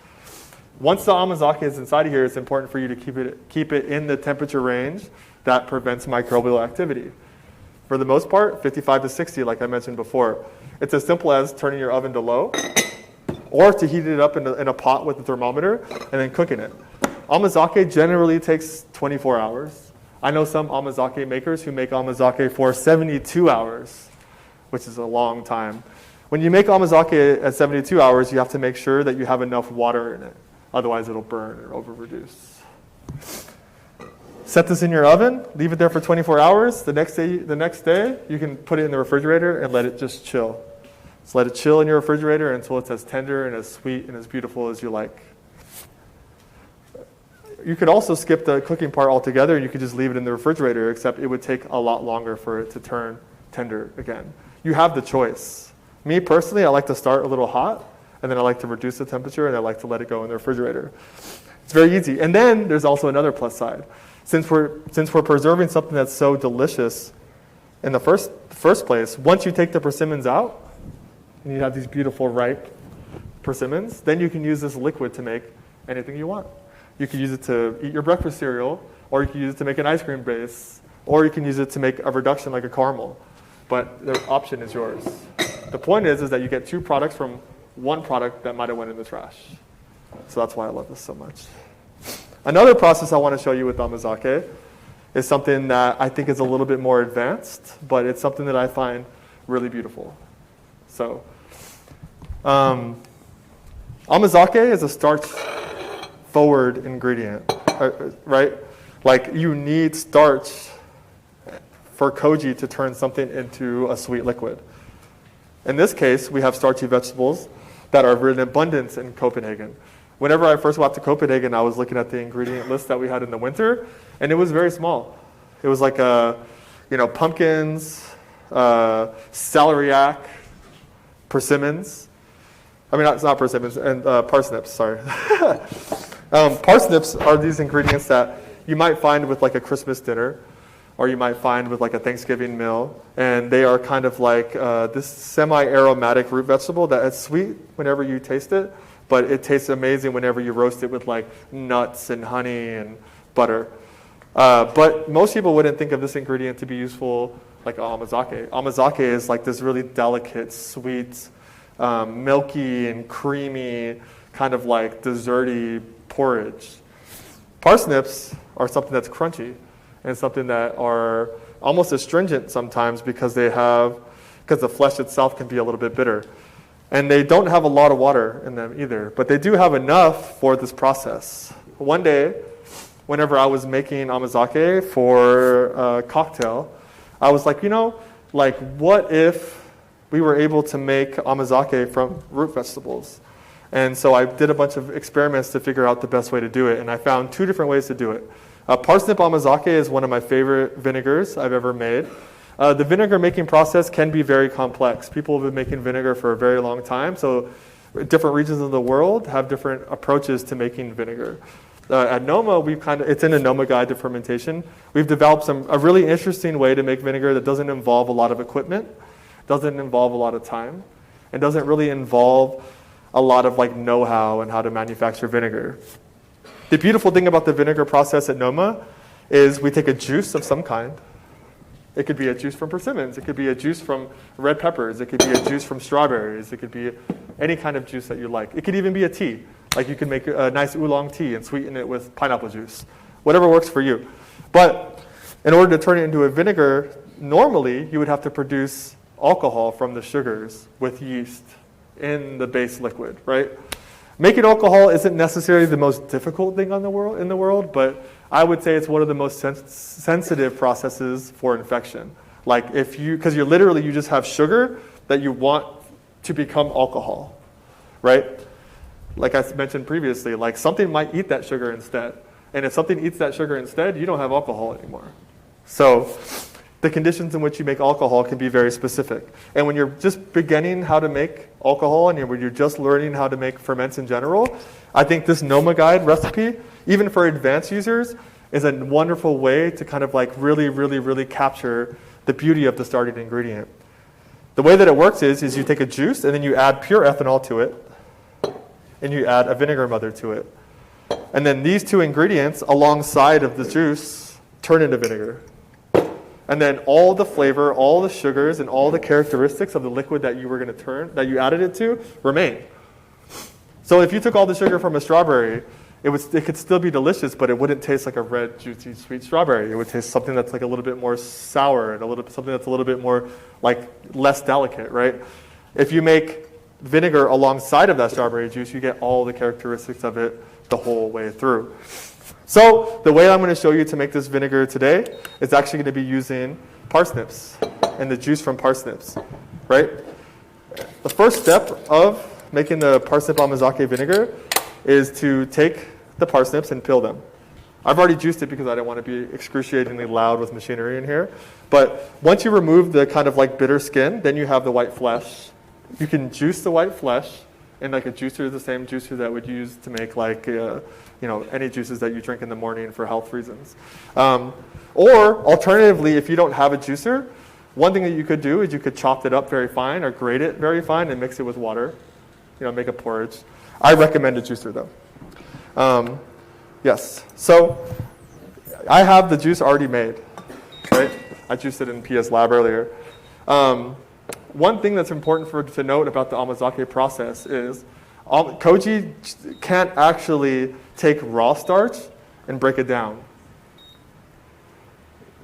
Speaker 2: Once the amazake is inside of here, it's important for you to keep it in the temperature range that prevents microbial activity. For the most part, 55 to 60, like I mentioned before. It's as simple as turning your oven to low, or to heat it up in a pot with a thermometer and then cooking it. Amazake generally takes 24 hours. I know some amazake makers who make amazake for 72 hours, which is a long time. When you make amazake at 72 hours, you have to make sure that you have enough water in it. Otherwise, it'll burn or over-reduce. Set this in your oven, leave it there for 24 hours. The next day, you can put it in the refrigerator and let it just chill. So let it chill in your refrigerator until it's as tender and as sweet and as beautiful as you like. You could also skip the cooking part altogether and you could just leave it in the refrigerator, except it would take a lot longer for it to turn tender again. You have the choice. Me personally, I like to start a little hot, and then I like to reduce the temperature, and I like to let it go in the refrigerator. It's very easy. And then there's also another plus side. Since we're preserving something that's so delicious in the first place, once you take the persimmons out, and you have these beautiful ripe persimmons, then you can use this liquid to make anything you want. You can use it to eat your breakfast cereal, or you can use it to make an ice cream base, or you can use it to make a reduction like a caramel. But the option is yours. The point is that you get two products from one product that might have went in the trash. So that's why I love this so much. Another process I want to show you with amazake is something that I think is a little bit more advanced, but it's something that I find really beautiful. So, amazake is a starch-forward ingredient, right? Like, you need starch for koji to turn something into a sweet liquid. In this case, we have starchy vegetables that are in abundance in Copenhagen. Whenever I first went to Copenhagen, I was looking at the ingredient list that we had in the winter, and it was very small. It was like, pumpkins, celeriac, persimmons. I mean, it's not persimmons, and parsnips, sorry. Parsnips are these ingredients that you might find with like a Christmas dinner, or you might find with like a Thanksgiving meal, and they are kind of like this semi-aromatic root vegetable that is sweet whenever you taste it, but it tastes amazing whenever you roast it with like nuts and honey and butter. But most people wouldn't think of this ingredient to be useful like amazake. Amazake is like this really delicate, sweet, milky and creamy, kind of like desserty porridge. Parsnips are something that's crunchy and something that are almost astringent sometimes because the flesh itself can be a little bit bitter. And they don't have a lot of water in them either, but they do have enough for this process. One day, whenever I was making amazake for a cocktail, I was like, what if we were able to make amazake from root vegetables? And so I did a bunch of experiments to figure out the best way to do it, and I found 2 different ways to do it. Parsnip amazake is one of my favorite vinegars I've ever made. The vinegar making process can be very complex. People have been making vinegar for a very long time, so different regions of the world have different approaches to making vinegar. At Noma, it's in a Noma guide to fermentation. We've developed a really interesting way to make vinegar that doesn't involve a lot of equipment, doesn't involve a lot of time, and doesn't really involve a lot of like know-how and how to manufacture vinegar. The beautiful thing about the vinegar process at Noma is we take a juice of some kind. It could be a juice from persimmons. It could be a juice from red peppers. It could be a juice from strawberries. It could be any kind of juice that you like. It could even be a tea. Like you can make a nice oolong tea and sweeten it with pineapple juice. Whatever works for you. But in order to turn it into a vinegar, normally you would have to produce alcohol from the sugars with yeast in the base liquid, right? Making alcohol isn't necessarily the most difficult thing in the world, but I would say it's one of the most sensitive processes for infection. Like because you just have sugar that you want to become alcohol, right? Like I mentioned previously, like something might eat that sugar instead. And if something eats that sugar instead, you don't have alcohol anymore. So the conditions in which you make alcohol can be very specific. And when you're just beginning how to make alcohol and when you're just learning how to make ferments in general, I think this Noma guide recipe, even for advanced users, is a wonderful way to kind of like really, really, really capture the beauty of the starting ingredient. The way that it works is you take a juice and then you add pure ethanol to it and you add a vinegar mother to it. And then these 2 ingredients alongside of the juice turn into vinegar. And then all the flavor, all the sugars, and all the characteristics of the liquid that you added it to remain. So if you took all the sugar from a strawberry, it could still be delicious, but it wouldn't taste like a red, juicy, sweet strawberry. It would taste something that's like a little bit more sour and something that's a little bit more like less delicate, right? If you make vinegar alongside of that strawberry juice, you get all the characteristics of it the whole way through. So the way I'm going to show you to make this vinegar today is actually going to be using parsnips and the juice from parsnips, right? The first step of making the parsnip amazake vinegar is to take the parsnips and peel them. I've already juiced it because I don't want to be excruciatingly loud with machinery in here. But once you remove the kind of like bitter skin, then you have the white flesh. You can juice the white flesh in like a juicer, the same juicer that would use to make like any juices that you drink in the morning for health reasons. Or alternatively, if you don't have a juicer, one thing that you could do is you could chop it up very fine or grate it very fine and mix it with water, make a porridge. I recommend a juicer though. Yes, so I have the juice already made, right? I juiced it in PS Lab earlier. One thing that's important to note about the amazake process is koji can't actually take raw starch and break it down.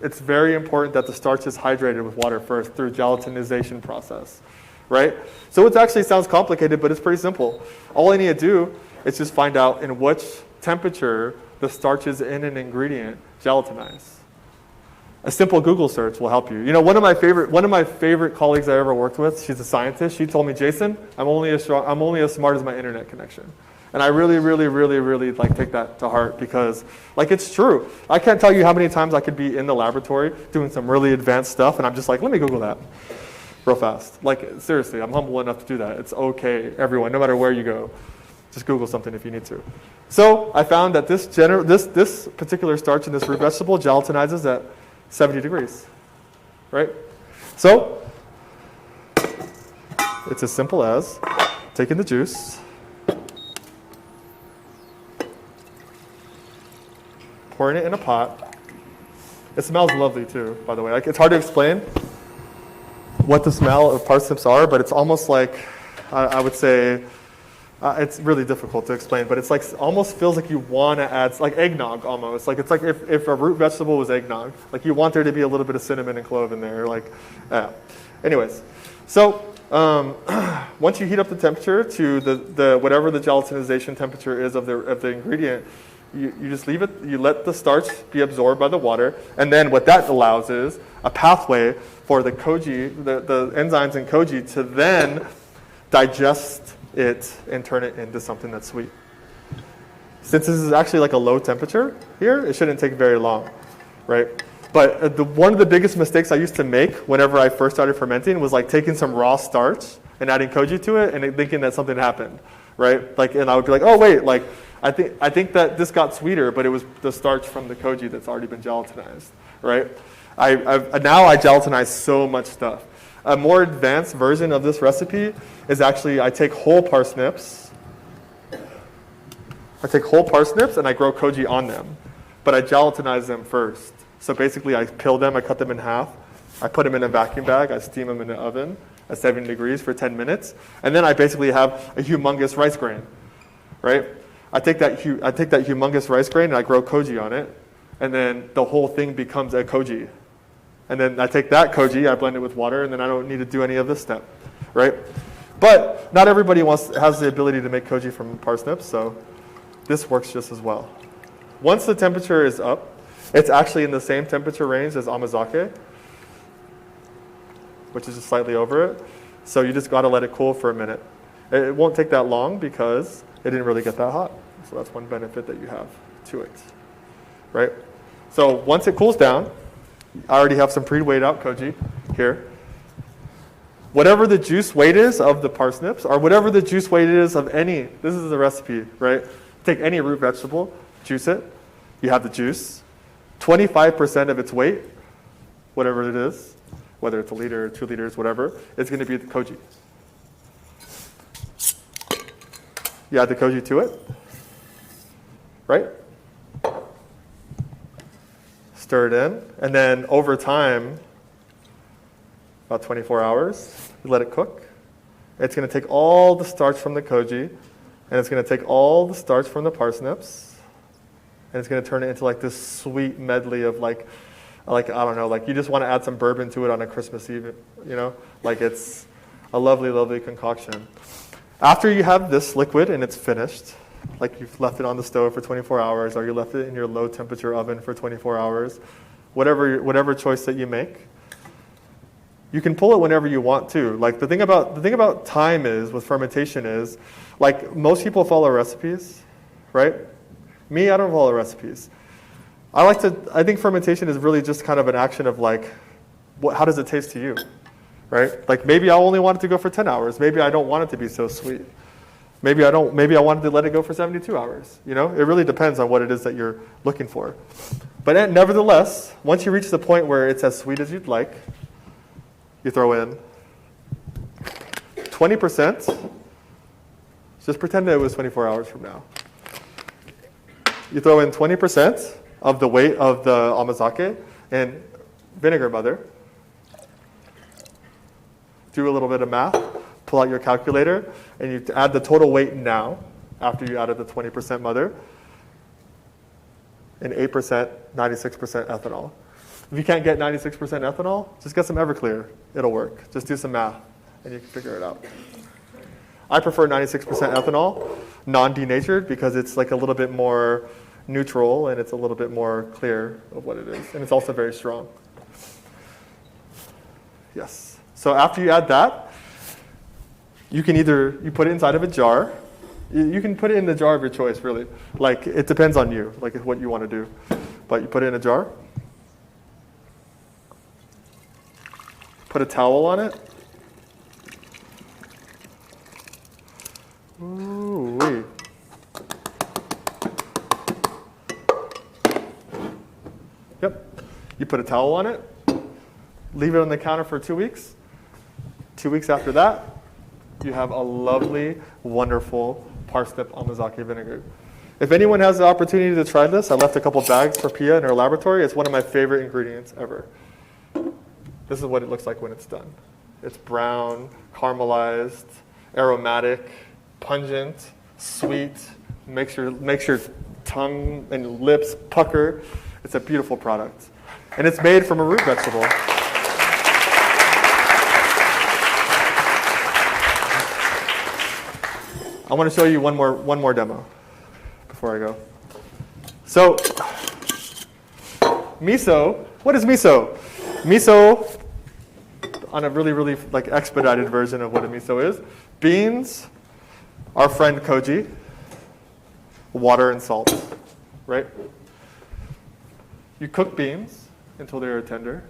Speaker 2: It's very important that the starch is hydrated with water first through gelatinization process, right? So it actually sounds complicated, but it's pretty simple. All I need to do is just find out in which temperature the starches in an ingredient gelatinize. A simple Google search will help you. One of my favorite colleagues I ever worked with, she's a scientist. She told me, Jason, I'm only as smart as my internet connection. And I really, really, really, really like take that to heart because like it's true. I can't tell you how many times I could be in the laboratory doing some really advanced stuff and I'm just like, let me Google that real fast. Like seriously, I'm humble enough to do that. It's okay, everyone, no matter where you go. Just Google something if you need to. So I found that this particular starch in this root vegetable gelatinizes at 70 degrees, right? So it's as simple as taking the juice, pouring it in a pot. It smells lovely too, by the way. Like, it's hard to explain what the smell of parsnips are, but it's almost like, I would say, it's really difficult to explain, but it's like almost feels like you want to add, like eggnog almost. Like it's like if a root vegetable was eggnog, like you want there to be a little bit of cinnamon and clove in there. Like, anyways, so once you heat up the temperature to the whatever the gelatinization temperature is of the ingredient, you just leave it. You let the starch be absorbed by the water, and then what that allows is a pathway for the koji, the enzymes in koji, to then digest it and turn it into something that's sweet. Since this is actually like a low temperature here, it shouldn't take very long, right? But one of the biggest mistakes I used to make whenever I first started fermenting was like taking some raw starch and adding koji to it and thinking that something happened, right? Like, and I would be like, oh wait, like I think that this got sweeter, but it was the starch from the koji that's already been gelatinized, right? Now I gelatinize so much stuff. A more advanced version of this recipe is actually I take whole parsnips. And I grow koji on them, but I gelatinize them first. So basically I peel them, I cut them in half, I put them in a vacuum bag, I steam them in the oven at 70 degrees for 10 minutes, and then I basically have a humongous rice grain, right? I take that humongous rice grain and I grow koji on it, and then the whole thing becomes a koji. And then I take that koji, I blend it with water, and then I don't need to do any of this step, right? But not everybody has the ability to make koji from parsnips, so this works just as well. Once the temperature is up, it's actually in the same temperature range as Amazake, which is just slightly over it. So you just got to let it cool for a minute. It won't take that long because it didn't really get that hot. So that's one benefit that you have to it, right? So once it cools down, I already have some pre-weighed out koji here. Whatever the juice weight is of the parsnips, or whatever the juice weight is of any, this is the recipe, right? Take any root vegetable, juice it, you have the juice. 25% of its weight, whatever it is, whether it's 1 liter, 2 liters, whatever, is going to be the koji. You add the koji to it, right? Stir it in, and then over time, about 24 hours, you let it cook. It's going to take all the starch from the koji, and it's going to take all the starch from the parsnips, and it's going to turn it into like this sweet medley of like I don't know, like you just want to add some bourbon to it on a Christmas Eve, you know? Like it's a lovely, lovely concoction. After you have this liquid and it's finished, like you've left it on the stove for 24 hours, or you left it in your low temperature oven for 24 hours, whatever choice that you make, you can pull it whenever you want to. Like the thing about time is, with fermentation is, like most people follow recipes, right? Me, I don't follow recipes. I think fermentation is really just kind of an action of like, how does it taste to you, right? Like maybe I only want it to go for 10 hours. Maybe I don't want it to be so sweet. Maybe I wanted to let it go for 72 hours. You know, it really depends on what it is that you're looking for. But nevertheless, once you reach the point where it's as sweet as you'd like, you throw in 20%. Just pretend that it was 24 hours from now. You throw in 20% of the weight of the Amazake in vinegar mother. Do a little bit of math. Pull out your calculator, and you add the total weight now, after you added the 20% mother, and 8%, 96% ethanol. If you can't get 96% ethanol, just get some Everclear. It'll work. Just do some math, and you can figure it out. I prefer 96% ethanol, non-denatured, because it's like a little bit more neutral, and it's a little bit more clear of what it is, and it's also very strong. Yes. So after you add that, you can you put it inside of a jar, You can put it in the jar of your choice, really. Like, it depends on you, like what you want to do. But you put it in a jar. Put a towel on it. Ooh-wee. Yep. You put a towel on it. Leave it on the counter for 2 weeks. 2 weeks after that, you have a lovely, wonderful parsnip Amazake vinegar. If anyone has the opportunity to try this, I left a couple bags for Pia in her laboratory. It's one of my favorite ingredients ever. This is what it looks like when it's done. It's brown, caramelized, aromatic, pungent, sweet, makes your tongue and your lips pucker. It's a beautiful product. And it's made from a root vegetable. I want to show you one more demo before I go. So, miso. What is miso? Miso, on a really, really like expedited version of what a miso is, beans, our friend koji, water and salt, right? You cook beans until they are tender.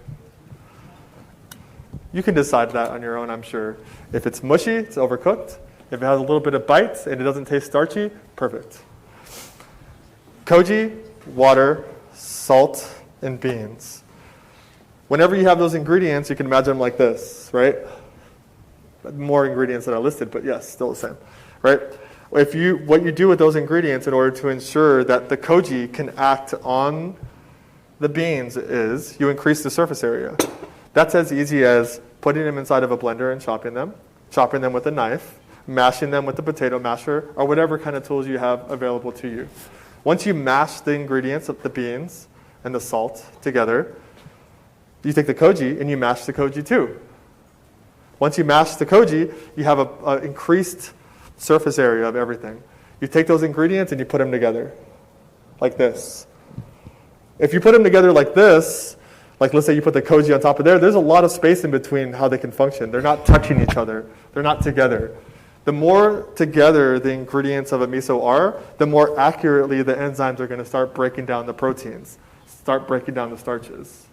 Speaker 2: You can decide that on your own, I'm sure. If it's mushy, it's overcooked. If it has a little bit of bite and it doesn't taste starchy, perfect. Koji, water, salt, and beans. Whenever you have those ingredients, you can imagine them like this, right? More ingredients than are listed, but yes, still the same, right? What you do with those ingredients in order to ensure that the koji can act on the beans is you increase the surface area. That's as easy as putting them inside of a blender and chopping them with a knife, mashing them with a potato masher, or whatever kind of tools you have available to you. Once you mash the ingredients of the beans and the salt together, you take the koji and you mash the koji too. Once you mash the koji, you have an increased surface area of everything. You take those ingredients and you put them together, like this. If you put them together like this, like let's say you put the koji on top of there's a lot of space in between how they can function. They're not touching each other. They're not together. The more together the ingredients of a miso are, the more accurately the enzymes are going to start breaking down the proteins, start breaking down the starches.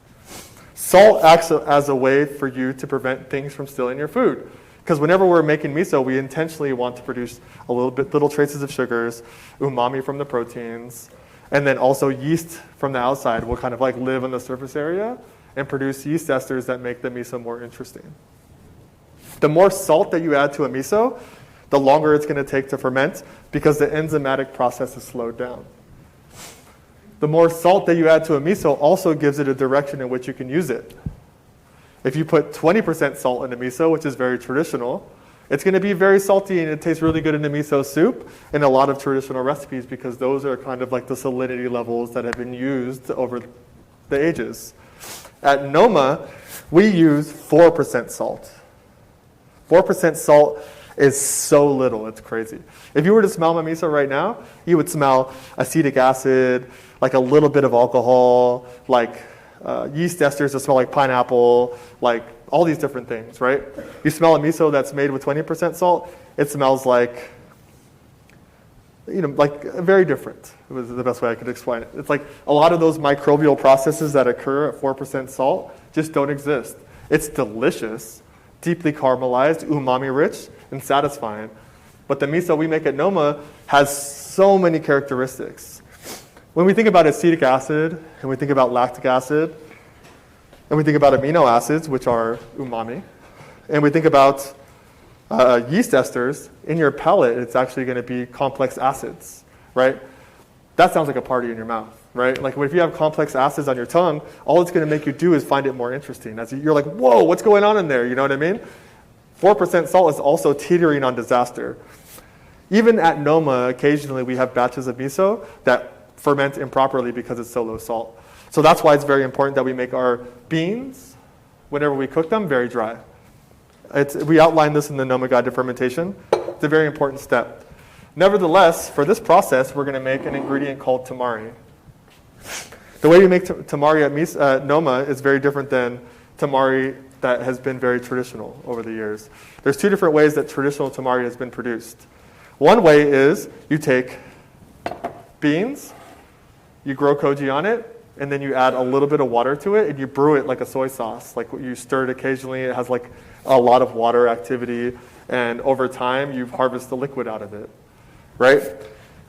Speaker 2: Salt acts as a way for you to prevent things from stealing your food. Because whenever we're making miso, we intentionally want to produce little traces of sugars, umami from the proteins, and then also yeast from the outside will kind of like live on the surface area and produce yeast esters that make the miso more interesting. The more salt that you add to a miso, the longer it's going to take to ferment because the enzymatic process is slowed down. The more salt that you add to a miso also gives it a direction in which you can use it. If you put 20% salt in a miso, which is very traditional, it's going to be very salty and it tastes really good in a miso soup in a lot of traditional recipes because those are kind of like the salinity levels that have been used over the ages. At Noma, we use 4% salt. 4% salt is so little, it's crazy. If you were to smell my miso right now, you would smell acetic acid, like a little bit of alcohol, like yeast esters that smell like pineapple, like all these different things, right? You smell a miso that's made with 20% salt, it smells like, like very different. It was the best way I could explain it. It's like a lot of those microbial processes that occur at 4% salt just don't exist. It's delicious, deeply caramelized, umami-rich, and satisfying. But the miso we make at Noma has so many characteristics. When we think about acetic acid, and we think about lactic acid, and we think about amino acids, which are umami, and we think about yeast esters, in your palate, it's actually going to be complex acids, right? That sounds like a party in your mouth, right? Like if you have complex acids on your tongue, all it's going to make you do is find it more interesting. As you're like, whoa, what's going on in there? You know what I mean? 4% salt is also teetering on disaster. Even at Noma, occasionally we have batches of miso that ferment improperly because it's so low salt. So that's why it's very important that we make our beans, whenever we cook them, very dry. We outline this in the Noma Guide to Fermentation. It's a very important step. Nevertheless, for this process, we're going to make an ingredient called tamari. The way we make tamari at Noma is very different than tamari that has been very traditional over the years. There's two different ways that traditional tamari has been produced. One way is you take beans, you grow koji on it, and then you add a little bit of water to it, and you brew it like a soy sauce. Like you stir it occasionally. It has like a lot of water activity, and over time, you harvest the liquid out of it, right?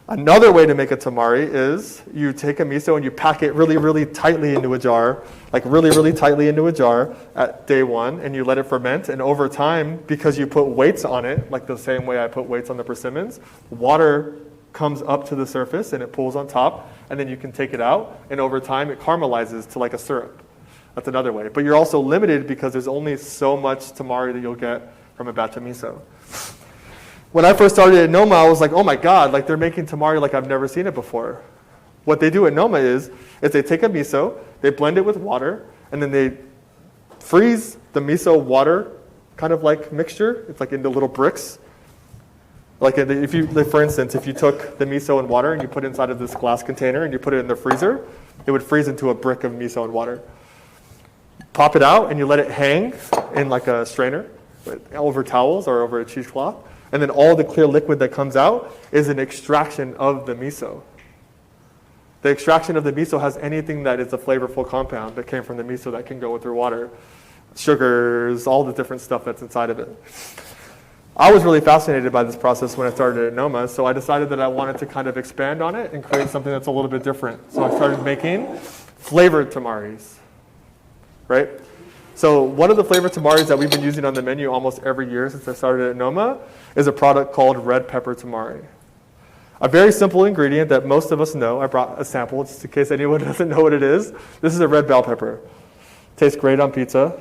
Speaker 2: Another way to make a tamari is you take a miso and you pack it really, really tightly into a jar, like really, really tightly into a jar at day one, and you let it ferment. And over time, because you put weights on it, like the same way I put weights on the persimmons, water comes up to the surface and it pools on top, and then you can take it out, and over time it caramelizes to like a syrup. That's another way. But you're also limited because there's only so much tamari that you'll get from a batch of miso. When I first started at Noma, I was like, oh my God, like they're making tamari like I've never seen it before. What they do at Noma is they take a miso, they blend it with water, and then they freeze the miso water kind of like mixture. It's like into little bricks. Like if you, for instance, if you took the miso and water and you put it inside of this glass container and you put it in the freezer, it would freeze into a brick of miso and water. Pop it out and you let it hang in like a strainer over towels or over a cheesecloth. And then all the clear liquid that comes out is an extraction of the miso. The extraction of the miso has anything that is a flavorful compound that came from the miso that can go with your water. Sugars, all the different stuff that's inside of it. I was really fascinated by this process when I started at Noma, so I decided that I wanted to kind of expand on it and create something that's a little bit different. So I started making flavored tamaris, right? So one of the flavored tamaris that we've been using on the menu almost every year since I started at Noma is a product called red pepper tamari. A very simple ingredient that most of us know. I brought a sample just in case anyone doesn't know what it is. This is a red bell pepper. Tastes great on pizza.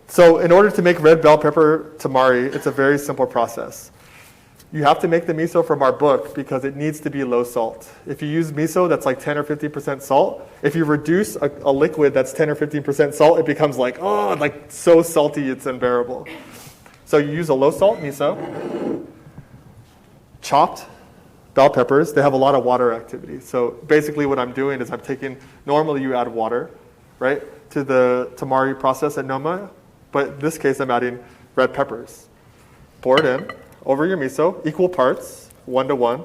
Speaker 2: So in order to make red bell pepper tamari, it's a very simple process. You have to make the miso from our book because it needs to be low salt. If you use miso that's like 10 or 50% salt, if you reduce a liquid that's 10 or 15% salt, it becomes like, oh, like so salty it's unbearable. So you use a low salt miso, chopped bell peppers. They have a lot of water activity. So basically what I'm doing is I'm taking, normally you add water, right, to the tamari process at Noma, but in this case I'm adding red peppers. Pour it in. Over your miso, equal parts, 1-to-1.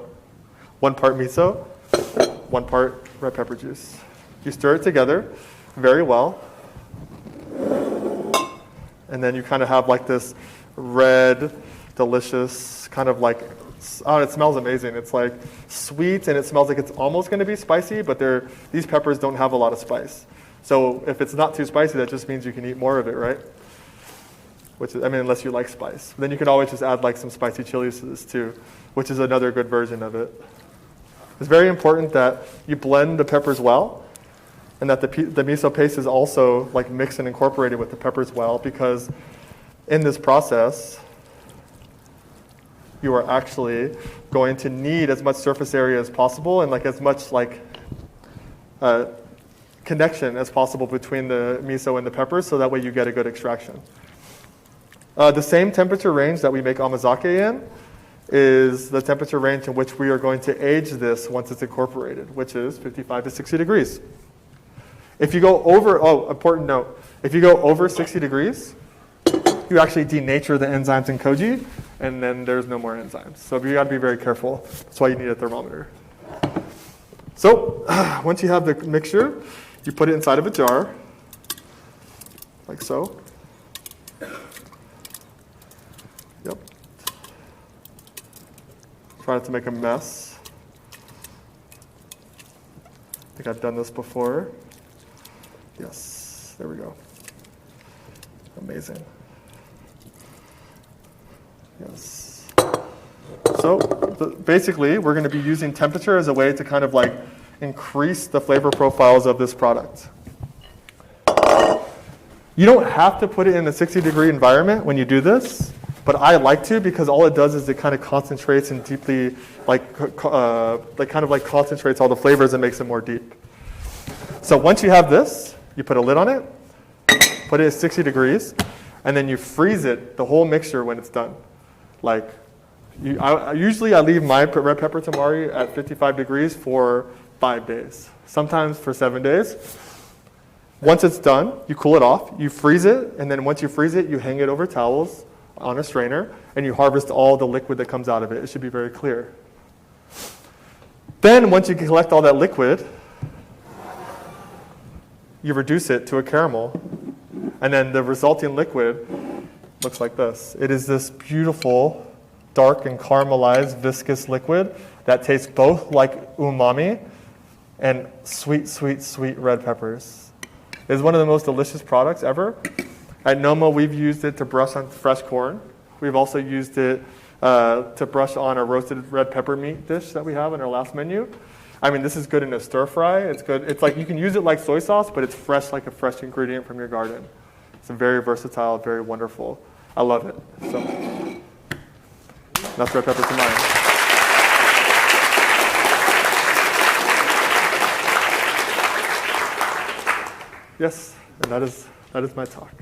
Speaker 2: 1 part miso, 1 part red pepper juice. You stir it together very well. And then you kind of have like this red, delicious, kind of like, oh, it smells amazing. It's like sweet and it smells like it's almost going to be spicy, but these peppers don't have a lot of spice. So if it's not too spicy, that just means you can eat more of it, right? Which is, I mean, unless you like spice. Then you can always just add like some spicy chilies to this too, which is another good version of it. It's very important that you blend the peppers well, and that the miso paste is also like mixed and incorporated with the peppers well, because in this process, you are actually going to need as much surface area as possible and like as much like connection as possible between the miso and the peppers, so that way you get a good extraction. The same temperature range that we make amazake in is the temperature range in which we are going to age this once it's incorporated, which is 55 to 60 degrees. If you go over, important note, if you go over 60 degrees, you actually denature the enzymes in koji, and then there's no more enzymes. So you got to be very careful. That's why you need a thermometer. So once you have the mixture, you put it inside of a jar, like so. Yep. Try not to make a mess. I think I've done this before. Yes, there we go. Amazing. Yes. So basically, we're going to be using temperature as a way to kind of like increase the flavor profiles of this product. You don't have to put it in a 60-degree environment when you do this, but I like to, because all it does is it kind of concentrates and deeply, concentrates all the flavors and makes it more deep. So once you have this, you put a lid on it, put it at 60 degrees, and then you freeze it, the whole mixture, when it's done. Usually I leave my red pepper tamari at 55 degrees for 5 days, sometimes for 7 days. Once it's done, you cool it off, you freeze it, and then once you freeze it, you hang it over towels on a strainer, and you harvest all the liquid that comes out of it. It should be very clear. Then, once you collect all that liquid, you reduce it to a caramel, and then the resulting liquid looks like this. It is this beautiful, dark and caramelized viscous liquid that tastes both like umami and sweet, sweet, sweet red peppers. It is one of the most delicious products ever. At Noma, we've used it to brush on fresh corn. We've also used it to brush on a roasted red pepper meat dish that we have in our last menu. I mean, this is good in a stir fry. It's good. It's like you can use it like soy sauce, but it's fresh, like a fresh ingredient from your garden. It's very versatile, very wonderful. I love it. So that's red pepper Tamari. Yes, and that is my talk.